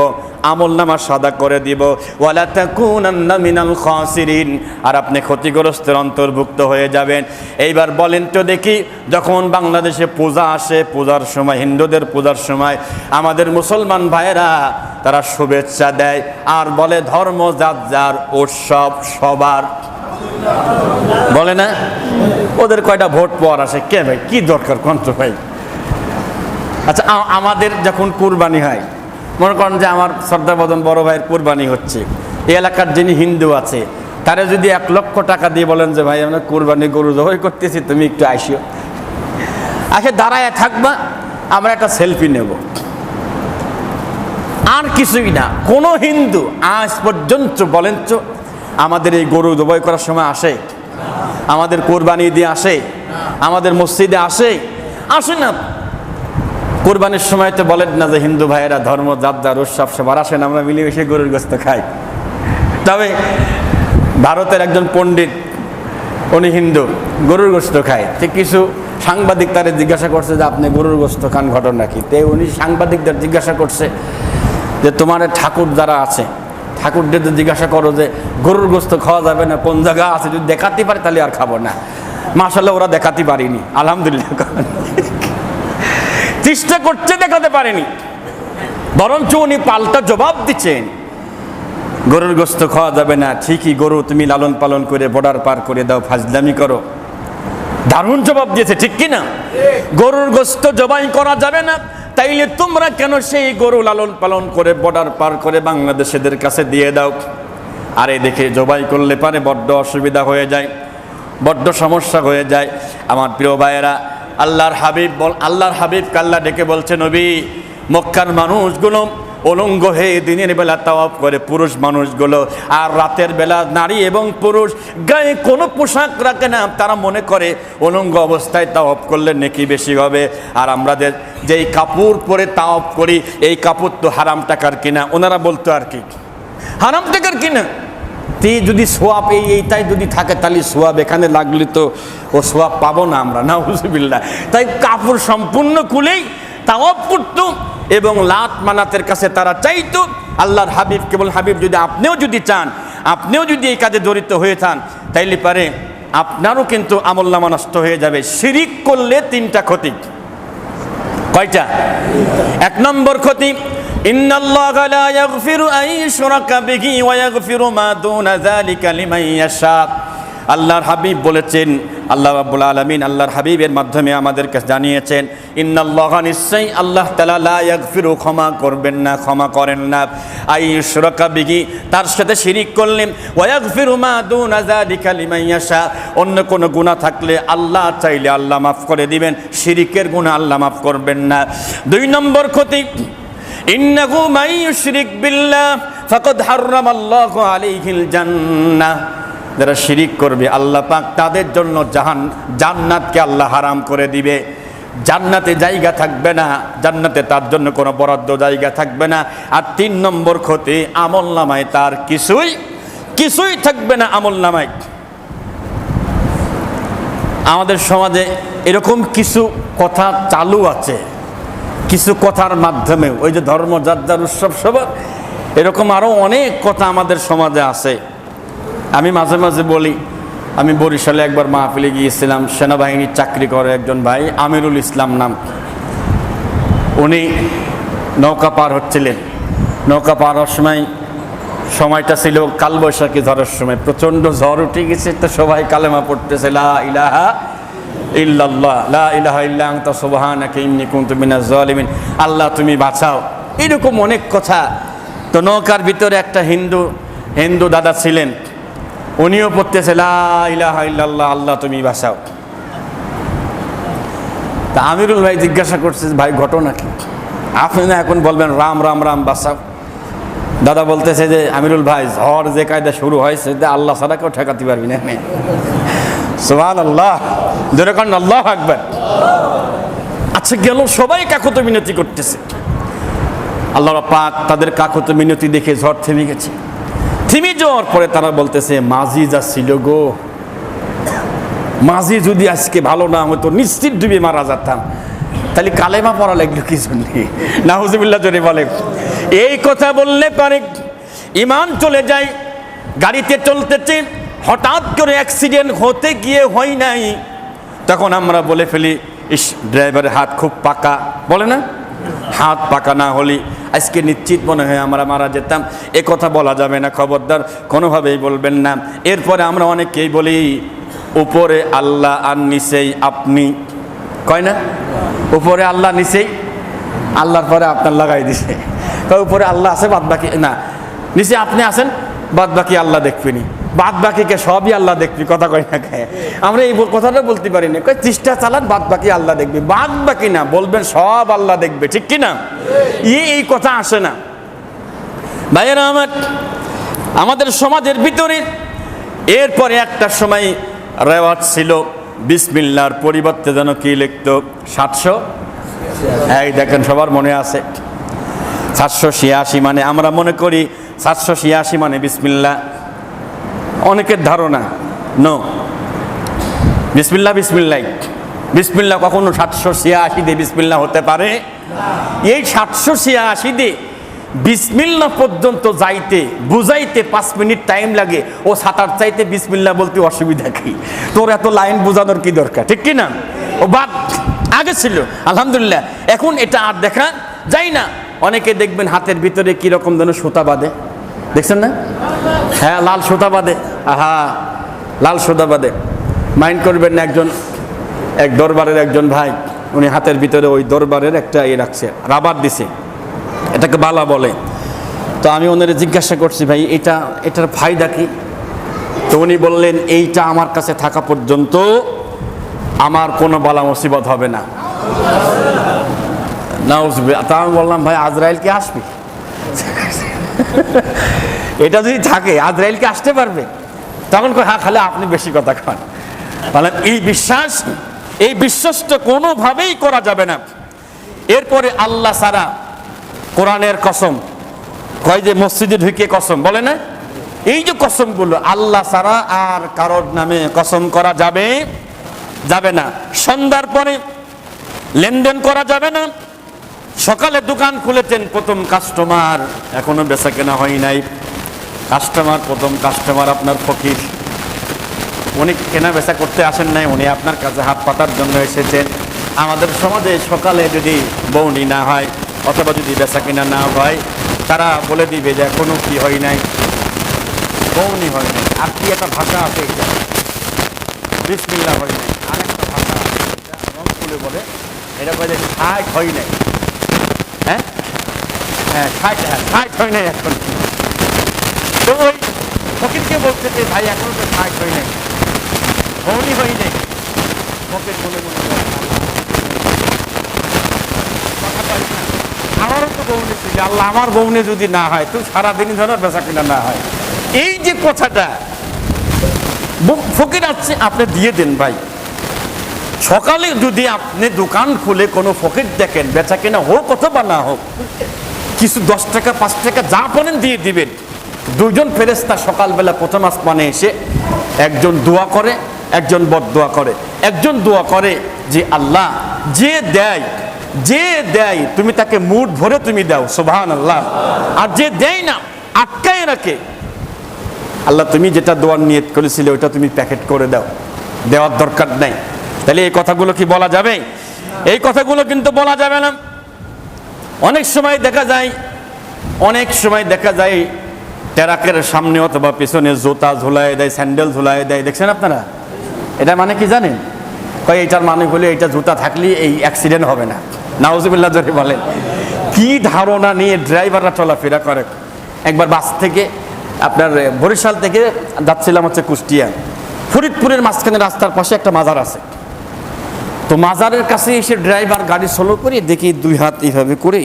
আমলনামা সাদা করে দিব, ওয়ালা তাকুনান্না মিনাল খাসিরিন, আর আপনি ক্ষতিগ্রস্তের অন্তর্ভুক্ত হয়ে যাবেন। এইবার বলেন তো দেখি, যখন বাংলাদেশে পূজা আসে, পূজার সময়, হিন্দুদের পূজার সময় আমাদের মুসলমান ভাইয়েরা তারা শুভেচ্ছা দেয় আর বলে ধর্ম যার যার, উৎসব সবার, বলে না? ওদের কয়টা ভোট পাওয়ার আসে, কে ভাই কি দরকার কন্ত ভাই? আচ্ছা, আমাদের যখন কুরবানি হয়, মনে করেন যে আমার সর্দার বদন বড় ভাইয়ের কুরবানি হচ্ছে, এই এলাকার যিনি হিন্দু আছে তারা যদি 1 লক্ষ টাকা দিয়ে বলেন যে ভাই আমরা কুরবানি গরু জবাই করতেছি, তুমি একটু আসিও, আসে দাঁড়ায় থাকবা, আমরা একটা সেলফি নেব, আর কিছুই না। কোনো হিন্দু আজ পর্যন্ত বলেন তো আমাদের এই গরু জবাই করার সময় আসে, আমাদের কোরবানি দিয়ে আসে, আমাদের মসজিদে আসে? আসে না। কোরবানির সময় তো বলেন না যে হিন্দু ভাইয়েরা ধর্ম যার যার, উৎসব সবার, আসেন আমরা মিলেমিশে গরুর গোশত খাই। তবে ভারতের একজন পণ্ডিত, উনি হিন্দু, গরুর গোশত খায়, ঠিক কিছু সাংবাদিক তারে জিজ্ঞাসা করছে যে আপনি গরুর গোশত খান, ঘটনা কি? তে উনি সাংবাদিকদের জিজ্ঞাসা করছে যে তোমার ঠাকুর যারা আছে, ঠাকুরদের জিজ্ঞাসা করো যে গরুর গোশত খাওয়া যাবে না, কোন জায়গা আছে, যদি দেখাতে পারে তাহলে আর খাবো না। মাশাআল্লাহ, ওরা দেখাতে পারিনি, আলহামদুলিল্লাহ, চেষ্টা করছে, দেখাতে পারেনি, বরঞ্চ উনি পাল্টা জবাব দিচ্ছেন, গরুর গোশত খাওয়া যাবে না, ঠিকই গরু তুমি লালন পালন করে বর্ডার পার করে দাও, ফাজলামি করো। দারুণ জবাব দিয়েছে, ঠিক কিনা? গরুর গোশত জবাই করা যাবে না, তাইলে তোমরা কেন সেই গরু লালন পালন করে বর্ডার পার করে বাংলাদেশিদের কাছে দিয়ে দাও? আর এই দেখে জবাই করলে পারে বড্ড অসুবিধা হয়ে যায়, বড্ড সমস্যা হয়ে যায়। আমার প্রিয় ভাইয়েরা, আল্লাহর হাবিব কাল্লা ডেকে বলছে, নবী মক্কার মানুষগুলো উলঙ্গ হয়ে দিনের বেলা তাওয়াফ করে, পুরুষ মানুষগুলো, আর রাতের বেলা নারী এবং পুরুষ গায়ে কোনো পোশাক রাখে না, তারা মনে করে উলঙ্গ অবস্থায় তাওয়াফ করলে নেকি বেশি হবে। আর আমরা যেই কাপড় পরে তাওয়াফ করি, এই কাপড় তো হারাম টাকার কিনা, ওনারা বলতো আর কি হারাম টাকার কিনা। যদি সোয়াব এইটাই যদি থাকে, তাহলে সোয়াব এখানে লাগলে তো ও সোয়াব পাবো না আমরা, নাউজুবিল্লাহ। তাই কাপড় সম্পূর্ণ খুলেই তাওয়াফ করতো এবং লাত মানাতের কাছে তারা চাইতো। আল্লাহর হাবিব কেবল হাবিব, যদি আপনিও যদি চান, আপনিও যদি এই কাজে জড়িত হয়ে থান, তাইলে পারে আপনারও কিন্তু আমলনামা নষ্ট হয়ে যাবে। শিরিক করলে 3টা ক্ষতি। কয়টা? 1 নম্বর ক্ষতি, ইন্নাল্লাহা লা ইয়াগফিরু আন ইউশরাকা বিহি ওয়া ইয়াগফিরু মা দুনা যালিকা লিমান ইয়াশা। আল্লাহর হাবিব বলেছেন, আল্লাহ রাব্বুল আলামিন আল্লাহর হাবিবের মাধ্যমে আমাদেরকে জানিয়েছেন, ইন্নাল্লাহা, নিশ্চয়ই আল্লাহ তাআলা, লা ইয়াগফিরু, ক্ষমা করবেন না, ক্ষমা করেন না, আন ইউশরাকা বিহি, তার সাথে শিরিক করলে, ওয়া ইয়াগফিরু মা দুনা যালিকা লিমান ইয়াশা, অন্য কোনো গুনাহ থাকলে আল্লাহ চাইলে আল্লাহ মাফ করে দিবেন, শিরিকের গুনাহ আল্লাহ মাফ করবেন না। 2 নম্বর ক্ষতি, ইন্নাহু মান ইউশরিক বিল্লাহ ফাকাদ হারামাল্লাহু আলাইহিল জান্নাহ। যারা শিরিক করবে, আল্লাহ পাক তাদের জন্য জান্নাতকে আল্লাহ হারাম করে দিবে, জান্নাতে জায়গা থাকবে না, জান্নাতে তার জন্য কোনো বরাদ্দ জায়গা থাকবে না। আর 3 নম্বর ক্ষতি, আমলনামায় তার কিছুই থাকবে না আমলনামায়। আমাদের সমাজে এরকম কিছু কথা চালু আছে, কিছু কথার মাধ্যমে, ওই যে ধর্ম যার যার, উৎসব সবার, এরকম আরও অনেক কথা আমাদের সমাজে আছে। আমি মাঝে মাঝে বলি, আমি বরিশালে একবার মাহফিলে গিয়েছিলাম, সেনাবাহিনীর চাকরি করে একজন ভাই, আমিরুল ইসলাম নাম, উনি নৌকা পার হচ্ছিলেন। নৌকা পার হওয়ার সময়টা ছিল কালবৈশাখী ঝড়ের সময়, প্রচণ্ড ঝড় উঠে গেছে। তো সবাই কালেমা পড়তেছে, লা ইলাহা ইল্লাল্লাহ, লা ইলাহা ইল্লা আনতা সুবহানাকা ইন্নী কুনতু মিনাজ জালিমিন, আল্লাহ তুমি বাঁচাও, এরকম অনেক কথা। তো নৌকার ভিতরে একটা হিন্দু দাদা ছিলেন, উনিও পড়তেছে লা ইলাহা ইল্লাল্লাহ, আল্লাহ তুমি বাঁচাও। তা আমিরুল ভাই জিজ্ঞাসা করছে, ভাই ঘটনা কি? আপনি না এখন বলবেন রাম রাম রাম বাঁচাও। দাদা বলতেছে যে আমিরুল ভাই, ঝড় যে কায়দা শুরু হয়েছে, আল্লাহ ছাড়া কেউ ঠেকাতে পারবি না। সুবহানাল্লাহ, যেরকম আল্লাহু আকবার। আচ্ছা গেল, সবাই কাকুতি মিনতি করতেছে। আল্লাহ পাক তাদের কাকুতি মিনতি দেখে ঝড় থেমে গেছে। থেমে যাওয়ার পরে তারা বলতেছে, মাঝি যা ছিল গো, মাঝি যদি আজকে ভালো না হতো নিশ্চিত ডুবে মারা যেতাম। তাহলে কালেমা পড়া লাগলো কি জন্য? নাউজুবিল্লাহ জোরে বলে। এই কথা বললে পরে ইমান চলে যায়। গাড়িতে চলতেছে, হঠাৎ করে অ্যাক্সিডেন্ট হতে গিয়ে হয় নাই, তখন আমরা বলে ফেলি, ইস ড্রাইভারের হাত খুব পাকা, বলে না? হাত পাকা না হলে আজকে নিশ্চিত মনে হয় আমরা মারা যেতাম। এ কথা বলা যাবে না, খবরদার কোনোভাবেই বলবেন না। এরপরে আমরা অনেকেই বলি, উপরে আল্লাহ আর নিচেই আপনি, কয় না? উপরে আল্লাহ নিচেই আল্লাহর পরে আপনার লাগাই দিছে। উপরে আল্লাহ আছে, বাদ বাকি না, নিচে আপনি আছেন, বাদ বাকি আল্লাহ দেখবেনি। বাদ বাকিকে সবই আল্লাহ দেখবি, কথা কয় না খায়। আমরা এই কথাটা বলতে পারি না, কয় চেষ্টা চালান, বাদ বাকি আল্লাহ দেখবি। বাদ বাকি না, বলবেন সব আল্লাহ দেখবে, ঠিক কি না? এই কথা আসে না ভাইয়েরা আমার, আমাদের সমাজের ভিতরে। এরপরে একটা সময় রেওয়াজ ছিল, বিসমিল্লাহর পরিবর্তে যেন কি লিখতো, 700, এই দেখেন সবার মনে আছে 786, মানে আমরা মনে করি 786 মানে বিসমিল্লাহ। অনেকের ধারণা নো, বিসমিল্লাহ বিসমিল্লাহ বিসমিল্লাহ কখনো 786 দিয়ে বিসমিল্লাহ হতে পারে? এই 786 দিয়ে বিসমিল্লাহ পর্যন্ত যাইতে বুঝাইতে 5 মিনিট টাইম লাগে। ও সাঁতার চাইতে বিসমিল্লাহ বলতে অসুবিধা কি? তোর এত লাইন বোঝানোর কি দরকার, ঠিক কি না? ও বাদ আগে ছিল, আলহামদুলিল্লাহ। এখন এটা আর দেখা যায় না। অনেকে দেখবেন হাতের ভিতরে কিরকম যেন সুতা বাঁধে, দেখছেন না? হ্যাঁ, লাল সুতা বাঁধে, আহা লাল সুতা বাঁধে। মাইন্ড করবেন না, এক দরবারের একজন ভাই, উনি হাতের ভিতরে ওই দরবারের একটা রাখছে, রাবার দিছে, এটাকে বালা বলে। তো আমি ওনারে জিজ্ঞাসা করছি, ভাই এটার ফায়দা কি? তো উনি বললেন, এইটা আমার কাছে থাকা পর্যন্ত আমার কোনো বালা মুসিবত হবে না। তা আমি বললাম, ভাই আজরাইল কি আসবে? এটা যদি থাকে আজরাইল কি আসতে পারবে? তখন হ্যাঁ, খালি আপনি বেশি কথা খান। বললাম, এই বিশ্বাসটা কোনোভাবেই করা যাবে না। এরপরে আল্লাহ ছাড়া, কোরআনের কসম, কয় যে মসজিদে ঢুকে কসম, বলে না? এই যে কসমগুলো, আল্লাহ ছাড়া আর কারোর নামে কসম করা যাবে না। সন্ধ্যার পরে লেনদেন করা যাবে না। সকালে দোকান খুলেছেন, প্রথম কাস্টমার, এখনো বেচা কেনা হয় নাই, প্রথম কাস্টমার আপনার ফকির, উনি কেনা বেচা করতে আসেন নাই, উনি আপনার কাছে হাত পাতার জন্য এসেছেন। আমাদের সমাজে সকালে যদি বউনি না হয় অথবা যদি বেচা কেনা না হয়, তারা বলে দিবে যে এখনো কি হয় নাই, বউনি হয় নাই। আর কি একটা ভাষা আছে, এটা বিসমিল্লাহ হয় নাই। আর একটা ভাষা আছে, এটা রংপুরে বলে, এটা বলে ষাট হয় নাই। হ্যাঁ হ্যাঁ, ষাট হয় নাই এখন। তো ওই ফকিরকে বলতে যে ভাই এখনো তো ষাট হয় নাই, বউনি হয় নাই। ফকির মনে আমারও তো বউনি ছিল, আল্লাহ আমার বউনি যদি না হয়, তো সারাদিন যেন বেচা কিনা না হয়। এই যে কথাটা ফকির আছে, আপনি দিয়ে দেন ভাই। সকালে যদি আপনি দোকান খুলে কোনো ফকির দেখেন, বেচা কেনা হোক অথবা না হোক, কিছু 10 টাকা 5 টাকা যা পারেন দিয়ে দিবেন। 2জন ফেরেশতা সকালবেলা প্রথম আসমানে এসে, একজন দোয়া করে, একজন বদদোয়া করে। একজন দোয়া করে যে আল্লাহ, যে দেয় তুমি তাকে মুঠ ভরে তুমি দাও, সুবহানাল্লাহ। আর যে দেয় না, আটকায় রাখে, আল্লাহ তুমি যেটা দোয়ার নিয়ত করেছিলে ওটা তুমি প্যাকেট করে দাও, দেওয়ার দরকার নাই। তাহলে এই কথাগুলো কি বলা যাবে? এই কথাগুলো কিন্তু বলা যাবে না। অনেক সময় দেখা যায় ট্রাকের সামনে অথবা পেছনে জুতা ঝুলাই দেয়, স্যান্ডেল ঝুলাই দেয়, দেখছেন আপনারা? এটা মানে কি জানেন? কয় এইটার মানে হলে এইটা জুতা থাকলে এই অ্যাক্সিডেন্ট হবে না। নাউজুবিল্লাহ জোরে বলেন। কি ধারণা নিয়ে ড্রাইভাররা চলাফেরা করে। একবার বাস থেকে আপনার বরিশাল থেকে যাচ্ছিলাম হচ্ছে কুষ্টিয়া, ফরিদপুরের মাঝখানে রাস্তার পাশে একটা মাজার আছে। তো মাজারের কাছে এসে ড্রাইভার গাড়ি স্লো করে দেখি দুই হাত এইভাবে করে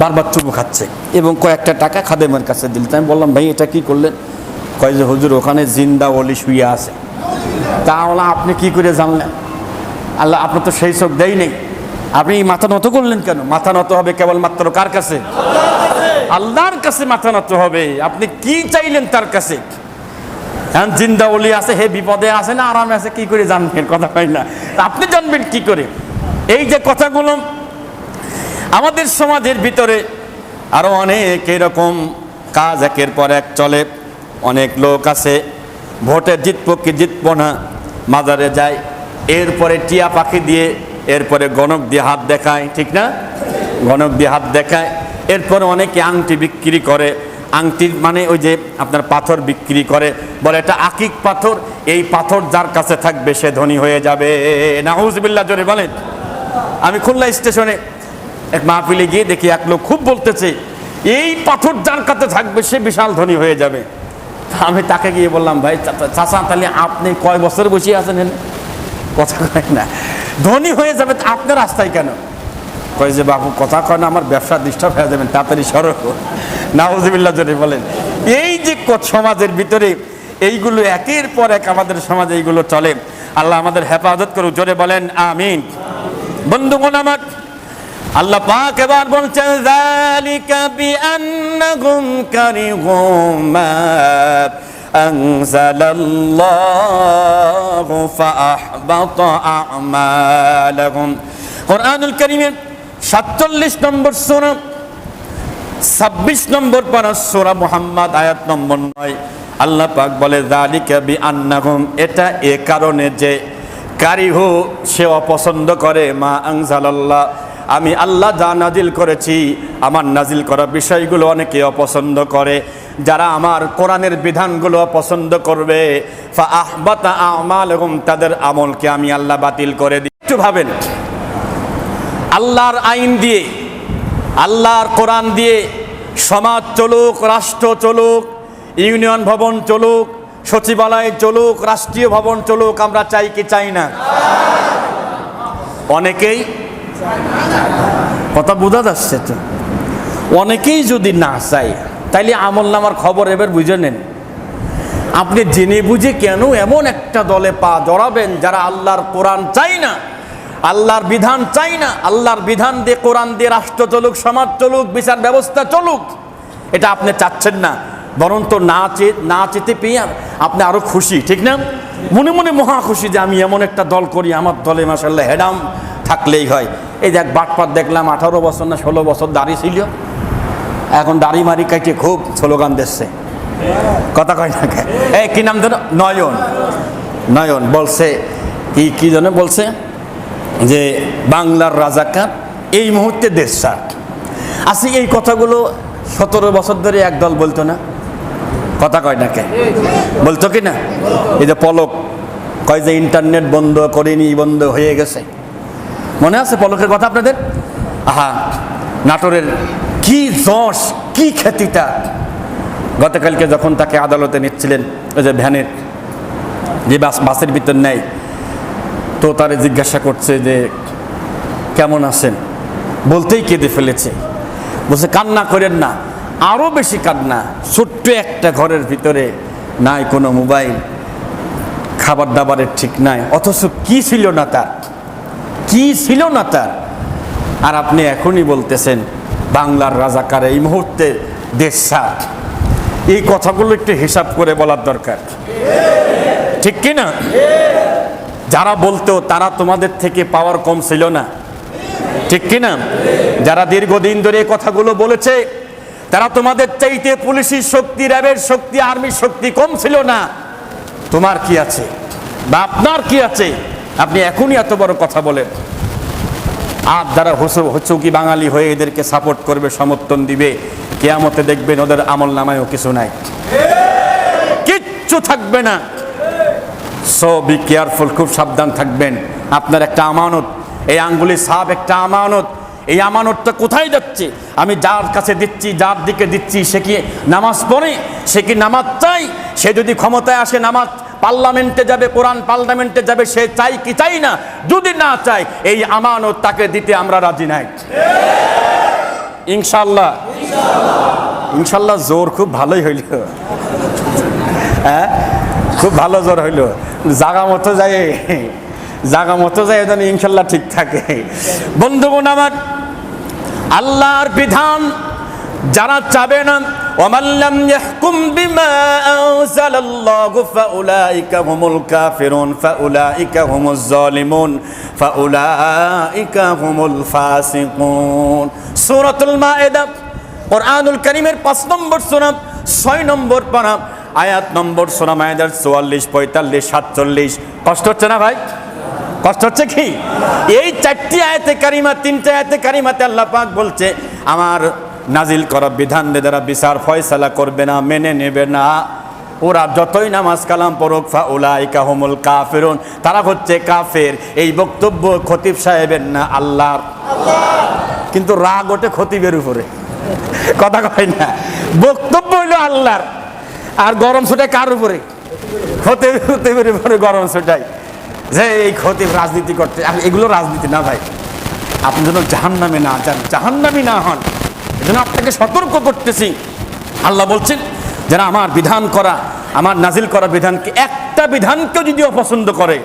বারবার চুমু খাচ্ছে এবং কয়েকটা টাকা খাদেমের কাছে দিল। আমি বললাম, ভাই এটা কি করলেন? কয় যে হুজুর ওখানে জিন্দা ওলি শুয়ে আছে। তাহলে আপনি কি করে জানলেন? আল্লাহ আপনার তো সেই চোখ দেয় নেই, আপনি মাথা নত করলেন কেন? মাথা নত হবে কেবলমাত্র কার কাছে? আল্লাহর কাছে মাথা নত হবে। আপনি কি চাইলেন তার কাছে? হ্যাঁ, জিন্দা ওলি আছে, হে বিপদে আছে না আরামে আছে, কি করে জানবেন? কথা হয় না, আপনি জানবেন কি করে? এই যে কথাগুলো আমাদের সমাজের ভিতরে আরো অনেক এরকম কাজ একের পর এক চলে। অনেক লোক আছে ভোটে জিতবো কি জিতবো না মাজারে যায়, এরপরে টিয়া পাখি দিয়ে, এরপরে গণক দিয়ে হাত দেখায়, ঠিক না? গণক দিয়ে হাত দেখায়। এরপরে অনেকে আংটি বিক্রি করে, আংটির মানে ওই যে আপনার পাথর বিক্রি করে, বলে এটা আকিক পাথর, এই পাথর যার কাছে থাকবে সে ধনী হয়ে যাবে। নাউজুবিল্লাহ জোরে বলেন। আমি খুলনা স্টেশনে এক মাহফিলে গিয়ে দেখি এক লোক খুব বলতেছে, এই পাথর যার কাছে থাকবে সে বিশাল ধনী হয়ে যাবে। আমি তাকে গিয়ে বললাম, ভাই চাচা তাহলে আপনি কয় বছর বসে আছেন? কথা কয় না, ধনী হয়ে যাবে আপনার রাস্তায় কেন? কয় যে বাবু কথা কয় না, আমার ব্যবসা ডিস্টার্ব হয়ে যাবেন, তাড়াতাড়ি সরো। নাউজুবিল্লাহ জোরে বলেন। এই যে সমাজের ভিতরে এইগুলো একের পর এক আমাদের সমাজে এইগুলো চলে, আল্লাহ আমাদের হেফাজত করুক, জোরে বলেন আমিন। বন্ধুগণ আমার, আল্লাহ পাক এবার বলছেন, যালিকা বিআন্নাহুম কারিহু মা আনজালাল্লাহু ফাআহবাতা আ'মালাহুম। কোরআনুল কারীমের 47 নম্বর সূরা 26 নম্বর পারা সূরা মুহাম্মদ আয়াত নম্বর 9, আল্লাহ পাক বলে, যালিকা বিআন্নাহুম, এটা এ কারণে যে কারিহু সে অপছন্দ করে, মা আনজালাল্লাহ, আমি আল্লাহ যা নাজিল করেছি, আমার নাজিল করা বিষয়গুলো অনেকে অপছন্দ করে। যারা আমার কোরআনের বিধানগুলো অপছন্দ করবে, ফাআহবাতা আ'মালাহুম, তাদের আমলকে আমি আল্লাহ বাতিল করে দিই। একটু ভাবেন, আল্লাহর আইন দিয়ে, আল্লাহর কোরআন দিয়ে সমাজ চলুক, রাষ্ট্র চলুক, ইউনিয়ন ভবন চলুক, সচিবালয় চলুক, রাষ্ট্রীয় ভবন চলুক, আমরা চাই কি চাই না? অনেকেই, কথা বোঝা যাচ্ছে তো, অনেকেই যদি না চাই, তাইলে আমল নামার খবর এবার বুঝে নেন। আপনি জেনে বুঝে কেন এমন একটা দলে পা জড়াবেন যারা আল্লাহর কোরআন চাই না, আল্লাহর বিধান চাই না? আল্লাহর বিধান দিয়ে, কোরআন দিয়ে রাষ্ট্র চলুক, সমাজ চলুক, বিচার ব্যবস্থা চলুক, এটা আপনি চাচ্ছেন না, বরং তো না চেতে পেয়ে আপনি আরো খুশি, ঠিক না? মনে মনে মহা খুশি যে আমি এমন একটা দল করি, আমার দলে মাশাআল্লাহ হেডাম থাকলেই হয়। এই দেখ বাটপাত দেখলাম 18 বছর না 16 বছর দাড়ি ছিল, এখন দাড়ি মারি কাটে খুব স্লোগান দিচ্ছে, কথা কয় না? এই কি নাম ধরো? নয়ন বলছে কি জানে, বলছে যে বাংলার রাজাকার, এই মুহূর্তে দেশ ছাড়। আসি এই কথাগুলো 17 বছর ধরে একদল বলতো না, কথা কয় না? কে বলতো কি না? এই যে পলক কয় যে ইন্টারনেট বন্ধ করেনি, বন্ধ হয়ে গেছে, মনে আছে পলকের কথা আপনাদের? আহা, নাটোরের কি যশ, কি খ্যাতিটা! গতকালকে যখন তাকে আদালতে নিচ্ছিলেন, ওই যে ভ্যানের যে বাসের ভিতর নেয়, তো তারে জিজ্ঞাসা করছে যে কেমন আছেন, বলতেই কেঁদে ফেলেছে। বলছে কান্না করেন না, আরো বেশি কান্না। ছোট্ট একটা ঘরের ভিতরে নাই কোনো মোবাইল, খাবার দাবারের ঠিক নাই, অথচ কি ছিল না তার, কি ছিল না তার। আর আপনি এখনই বলতেছেন বাংলার রাজাকার, এই মুহূর্তে দেশ ছাড়। এই কথাগুলো একটু হিসাব করে বলার দরকার, ঠিক কি না? যারা বলতো তারা তোমাদের থেকে পাওয়ার কম ছিল না, ঠিক কি না? যারা দীর্ঘদিন ধরে এই কথাগুলো বলেছে, তারা তোমাদের চাইতে পুলিশের শক্তি, র্যাবের শক্তি, আর্মির শক্তি কম ছিল না। তোমার কি আছে বা আপনার কি আছে? আপনি এখনই এত বড় কথা বলেন। আর যারা হচুকি বাঙালি হয়ে এদেরকে সাপোর্ট করবে, সমর্থন দিবে, কিয়ামতে দেখবেন ওদের আমল নামায়ও কিছু নাই, কিচ্ছু থাকবে না। সো বি কেয়ারফুল, খুব সাবধান থাকবেন। আপনার একটা আমানত, এই আঙ্গুলি সাপ একটা আমানত। এই আমানতটা কোথায় যাচ্ছে? আমি যার কাছে দিচ্ছি, যার দিকে দিচ্ছি, সে কি নামাজ পড়ে? সে কি নামাজ চাই? সে যদি ক্ষমতায় আসে, নামাজ পার্লামেন্টে যাবে, কোরআন পার্লামেন্টে যাবে, সে চাই কি চাই না? যদি না চায়, এই আমানত তাকে দিতে আমরা রাজি নাই। ইনশাআল্লাহ, ইনশাআল্লাহ। জোর খুব ভালোই হইল, হ্যাঁ, খুব ভালো জোর হইল। জাগা মতো যায়, জাগা মতো যায়, যেন ইনশাল্লাহ ঠিক থাকে। বন্ধুগণ আমার, আল্লাহর বিধান যারা চাবে না, ওয়ামান লাম ইয়াহকুম বিমা আনজালাল্লাহু ফাউলাইকা হুমুল কাফিরুন ফাউলাইকা হুমুজ জালিমুন ফাউলাইকা হুমুল ফাসিকুন। সূরাতুল মায়েদা, কোরআনুল কারীমের 5 নম্বর সূরা, 6 নম্বর পারা, আয়াত নম্বর সূরা মায়েদার 44, 45, 47। কষ্ট হচ্ছে না ভাই? কষ্ট হচ্ছে কি? এই 4টি আয়াতে কারিমা, 3টে আয়াতে কারিমাতে আল্লাহ পাক বলছে, আমার নাজিল করা বিধান দ্বারা বিচার ফয়সালা করবে না, মেনে নেবে না, ওরা যতই নামাজ কালাম পড়ুক, ফাউলাইকা হুমুল কাফিরুন, তারা হচ্ছে কাফের। এই বক্তব্য খতিব সাহেবের না, আল্লাহর। কিন্তু রাগ ওঠে খতিবের উপরে, কথা কয় না। বক্তব্য হইল আল্লাহর, আর গরম ছুটায় কার উপরে? খতিবের উপরে গরম ছুটায়, যে এই খতিব রাজনীতি করতে। এগুলো রাজনীতি না ভাই। আপনি যেন জাহান্নামে না যান, জাহান্নামী না হন, এজন্য আপনাকে সতর্ক করতেছি। আল্লাহ বলছেন, যারা আমার বিধান করা, আমার নাজিল করা বিধানকে, একটা বিধানকেও যদি অপছন্দ করে,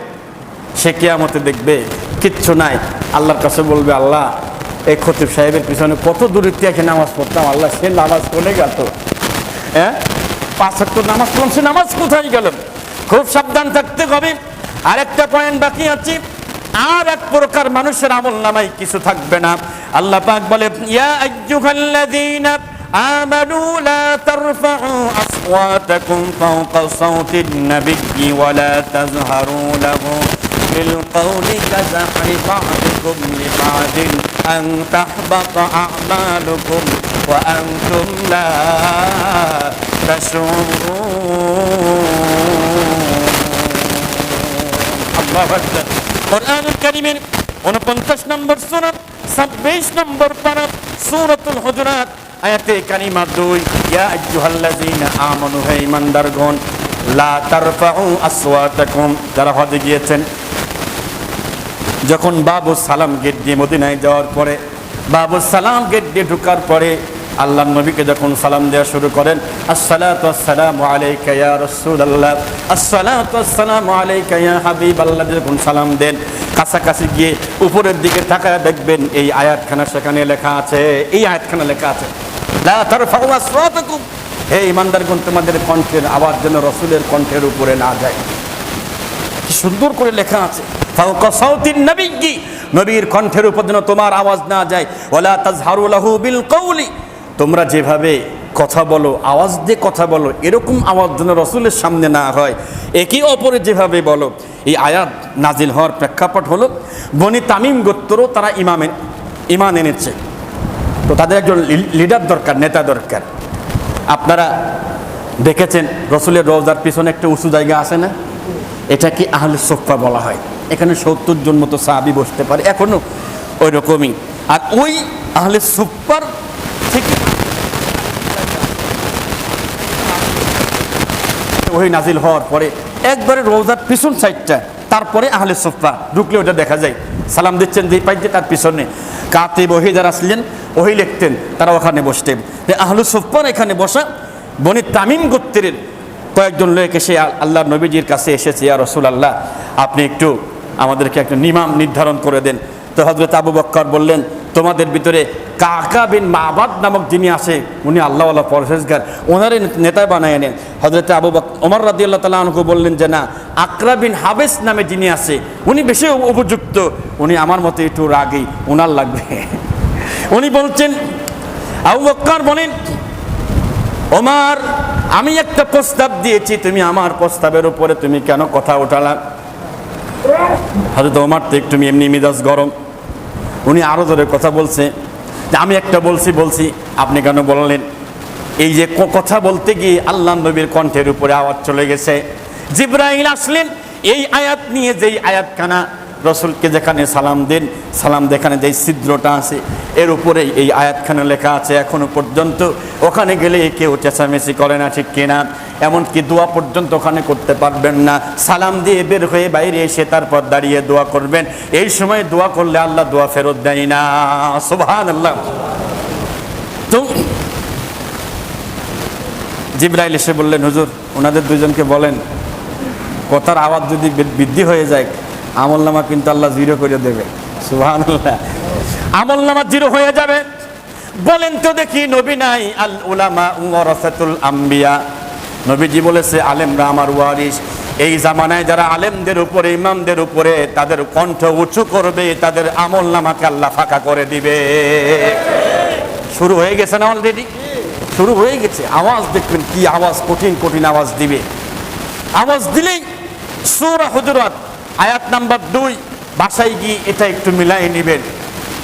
সে কিয়ামতে দেখবে কিচ্ছু নাই। আল্লাহর কাছে বলবে, আল্লাহ, এই খতিব সাহেবের পিছনে কত দূরের থেকে নামাজ পড়তাম, আল্লাহ সে নামাজ পড়ে গেল, হ্যাঁ, 5 ওয়াক্ত নামাজ পড়লাম, সে নামাজ কোথায় গেল? খুব সাবধান থাকতে হবে। আরেকটা পয়েন্ট বাকি আছে, আর এক প্রকার মানুষের আমল নামায় কিছু থাকবে না। আল্লাহ পাক বলে, ইয়া আইয়ুহাল্লাযীনা আমানু লা তারফাউ আসওয়াতাকুম ফাওকা সাওতিন নাবিয়্যি ওয়া লা তাজহারু লাহু বিল কওলি কাযাহরি বা'দিকুম লিবা'দিন আন তাহবাতা আ'মালুকুম ওয়া আনতুম লা তাশউরুন। কোরআনুল কারীমের 49 নম্বর সূরা, 26 নম্বর পারা, সূরাতুল হুজুরাত, আয়াতে কারিমা 2, ইয়া আইয়ুহাল্লাযীনা আমানু, হে ঈমানদারগণ, লা তারফাউ আসওয়াতাকুম, যারা হজে গিয়েছেন, যখন বাবু সালাম গেট দিয়ে মদিনায় যাওয়ার পরে, বাবু সালাম গেট দিয়ে ঢোকার পরে আল্লাহর নবীকে যখন সালাম দেওয়া শুরু করেন, আসসালাতু ওয়াসসালামু আলাইকা ইয়া রাসূলুল্লাহ, আসসালাতু ওয়াসসালামু আলাইকা ইয়া হাবিবাল্লাহ, যখন সালাম দেন, কাছাকাছি গিয়ে উপরের দিকে তাকায় দেখবেন এই আয়াতখানা সেখানে লেখা আছে, এই আয়াতখানা লেখা আছে, লা তারফাউ আসওয়াতাকুম, হে ঈমানদারগণ, তোমাদের কণ্ঠের আওয়াজ যেন রাসূলের কণ্ঠের উপরে না যায়। কি সুন্দর করে লেখা আছে, ফাওকা সাওতিন নাবিয়্যি, নবীর কণ্ঠের উপর যেন তোমার আওয়াজ না যায়, ওয়ালা তাজহারু লাহু বিল কওলি, তোমরা যেভাবে কথা বলো, আওয়াজ দিয়ে কথা বলো, এরকম আওয়াজ যেন রাসূলের সামনে না হয়, একে অপরে যেভাবে বলো। এই আয়াত নাজিল হওয়ার প্রেক্ষাপট হলো, বনি তামিম গোত্র তারা ইমান এনেছে, তো তাদের একজন লিডার দরকার, নেতা দরকার। আপনারা দেখেছেন রাসূলের রওজার পিছনে একটা উঁচু জায়গা আছে না, এটা কি আহলে সুফফা বলা হয়। এখানে 70 জন মতো সাহাবী বসতে পারে, এখনো ওই রকমই। আর ওই আহলে সুফফার থেকে ওই নাজিল হওয়ার পরে একবারে রওজার পিছন সাইডটা, তারপরে আহলে সুফফা ঢুকলে ওটা দেখা যায়। সালাম দিচ্ছেন যেই পাইতে, তার পিছনে কাতিব ওহী যারা আসলেন, ওহী লিখতেন, তারা ওখানে বসতেন। আহলে সুফফার এখানে বসা, বনি তামিম গোত্রের কয়েকজন লোক এসে আল্লাহর নবীজির কাছে এসেছে, ইয়া রাসূলুল্লাহ, আপনি একটু আমাদেরকে একটা ইমাম নির্ধারণ করে দেন। তো হযরত আবু বকর বললেন, তোমাদের ভিতরে কাকা বিন মাবাদ নামক যিনি আছে, উনি আল্লাহওয়ালা পরহেজগার, ওনারে নেতা বানায় নেন। হযরত আবু বকর, ওমর রাদিয়াল্লাহু তাআলা আনহু বললেন যে না, আকরা বিন হাবেস নামে যিনি আছে, উনি বেশি উপযুক্ত, উনি আমার মতো একটু রাগী, ওনার লাগবে। উনি বলছেন, আবু বকর বলেন, ওমর, আমি একটা প্রস্তাব দিয়েছি, তুমি আমার প্রস্তাবের উপরে তুমি কেন কথা উঠালা? হযরত ওমর তো একটু এমনি মেজাজ গরম, উনি আরো জোরে কথা বলছে যে আমি একটা বলছি আপনি কেন বললেন? এই যে কথা বলতে গিয়ে আল্লাহ নবীর কণ্ঠের উপরে আওয়াজ চলে গেছে। জিবরাইল আসলেন এই আয়াত নিয়ে, যেই আয়াতখানা রসুলকে যেখানে সালাম দেন, সালাম যেখানে যেই ছিদ্রটা আছে এর উপরে এই আয়াতখানা লেখা আছে এখনো পর্যন্ত। ওখানে গেলে কেউ চেঁচামেচি করে না, ঠিক কিনা? এমনকি দোয়া পর্যন্ত ওখানে করতে পারবেন না। সালাম দিয়ে বের হয়ে বাইরে এসে তারপর দাঁড়িয়ে দোয়া করবেন। এই সময় দোয়া করলে আল্লাহ দোয়া ফেরত দেয় না। সুবহানাল্লাহ। তো জিবরাইল এসে বললেন, হুজুর ওনাদের দুজনকে বলেন কথার আওয়াজ যদি বৃদ্ধি হয়ে যায় আমলনামা কিন্তু আল্লাহ জিরো করে দেবে। সুবহানাল্লাহ, আমলনামা জিরো হয়ে যাবে। বলেন তো দেখি, নবী নাই আল উলামা ওয়ারাসাতুল আম্বিয়া, নবীজি বলেছে আলেমরা আমার ওয়ারিস। এই জামানায় যারা আলেমদের উপরে, ইমামদের উপরে তাদের কণ্ঠ উঁচু করবে তাদের আমলনামাকে আল্লাহ ফাঁকা করে দিবে। শুরু হয়ে গেছে না অলরেডি? শুরু হয়ে গেছে। আওয়াজ দেখবেন কি আওয়াজ, কঠিন কঠিন আওয়াজ দিবে। আওয়াজ দিলেই সূরা হুজুরাত আয়াত নাম্বার 2 বাসায় গিয়ে এটা একটু মিলাই নেবেন।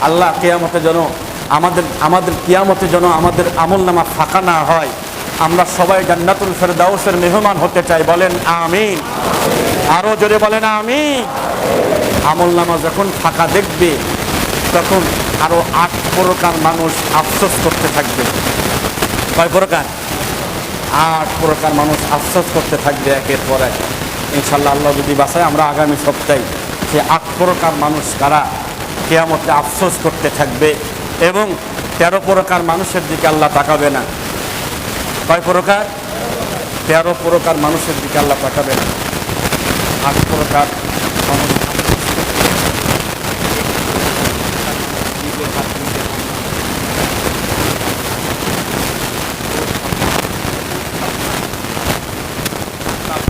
আল্লাহ কিয়ামতে যেন আমাদের কিয়ামতে যেন আমাদের আমলনামা ফাঁকা না হয়। আমরা সবাই জান্নাতুল ফেরদাউসের মেহমান হতে চাই। বলেন আমিন। আরো জোরে বলেন আমিন। আমলনামা যখন ফাঁকা দেখবে তখন আরো 8 প্রকার মানুষ আফসোস করতে থাকবে। কয় প্রকার? 8 প্রকার মানুষ আফসোস করতে থাকবে একের পর এক। ইনশাআল্লাহ আল্লাহ যদি বাঁচায় আমরা আগামী সপ্তাহে সে 8 প্রকার মানুষ কারা কিয়ামতে আফসোস করতে থাকবে। এবং 13 প্রকার মানুষের দিকে আল্লাহ তাকাবে না। কয় প্রকার? 13 প্রকার মানুষের দিকে আল্লাহ তাকাবে না। 8 প্রকার মানুষ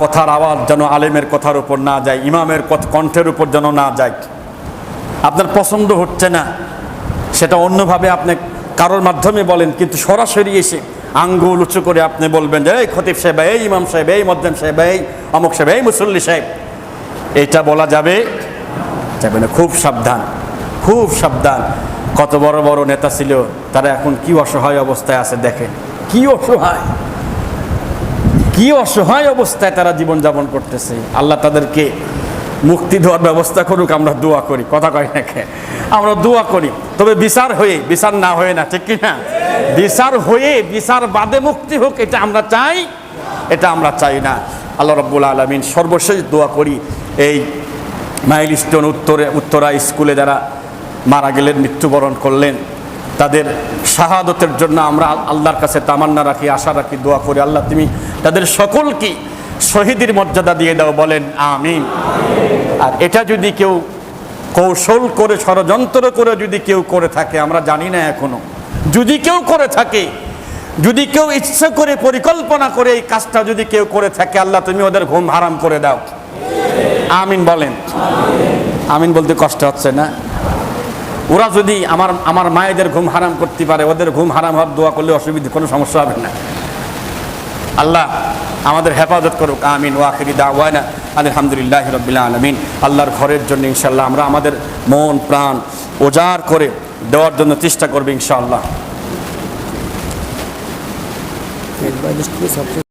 কথার আওয়াজ যেন আলেমের কথার উপর না যায়, ইমামের কণ্ঠের উপর যেন না যায়। আপনার পছন্দ হচ্ছে না, সেটা অন্যভাবে আপনি কারোর মাধ্যমে বলেন, কিন্তু সরাসরি এসে আঙ্গুল উঁচু করে আপনি বলবেন যে এই খতিব সাহেব, এই ইমাম সাহেব, এই মদ্দেম সাহেব, এই অমুক সাহেব, এই মুসল্লি সাহেব, এটা বলা যাবে যাবে না। খুব সাবধান, খুব সাবধান। কত বড় বড় নেতা ছিল, তারা এখন কি অসহায় অবস্থায় আছে দেখেন। কি অসহায়, কি অসহায় অবস্থায় তারা জীবনযাপন করতেছে। আল্লাহ তাদেরকে মুক্তি দেওয়ার ব্যবস্থা করুক। আমরা দোয়া করি, কথা কয় না, আমরা দোয়া করি। তবে বিচার হয়ে, বিচার না হয়ে না, ঠিক কিনা? বিচার হয়ে, বিচার বাদে মুক্তি হোক, এটা আমরা চাই, এটা আমরা চাই না। আল্লাহ রাব্বুল আলামিন সর্বশেষ দোয়া করি এই মাইলস্টোন উত্তরা স্কুলে যারা মারা গেলেন, মৃত্যুবরণ করলেন, তাদের শাহাদতের জন্য আমরা আল্লাহর কাছে তামান্না রাখি, আশা রাখি, দোয়া করি আল্লাহ তুমি তাদের সকলকে শহীদের মর্যাদা দিয়ে দাও। বলেন আমিন। আর এটা যদি কেউ কৌশল করে, ষড়যন্ত্র করে যদি কেউ করে থাকে, আমরা জানি না এখনো, যদি কেউ করে থাকে, যদি কেউ ইচ্ছা করে পরিকল্পনা করে এই কাজটা যদি কেউ করে থাকে, আল্লাহ তুমি ওদের ঘুম হারাম করে দাও। আমিন বলেন। আমিন বলতে কষ্ট হচ্ছে না? ওরা যদি আমার মায়েদের ঘুম হারাম করতে পারে, ওদের ঘুম হারাম হওয়ার দোয়া করলে অসুবিধা, কোনো সমস্যা হবে না। আল্লাহ আমাদের হেফাজত করুক। আমিন। ওয়া আখিরি দাওয়ানা আলহামদুলিল্লাহি রাব্বিল আলামিন। আল্লাহর ঘরের জন্য ইনশাআল্লাহ আমরা আমাদের মন প্রাণ উজাড় করে দেওয়ার জন্য চেষ্টা করব ইনশাআল্লাহ।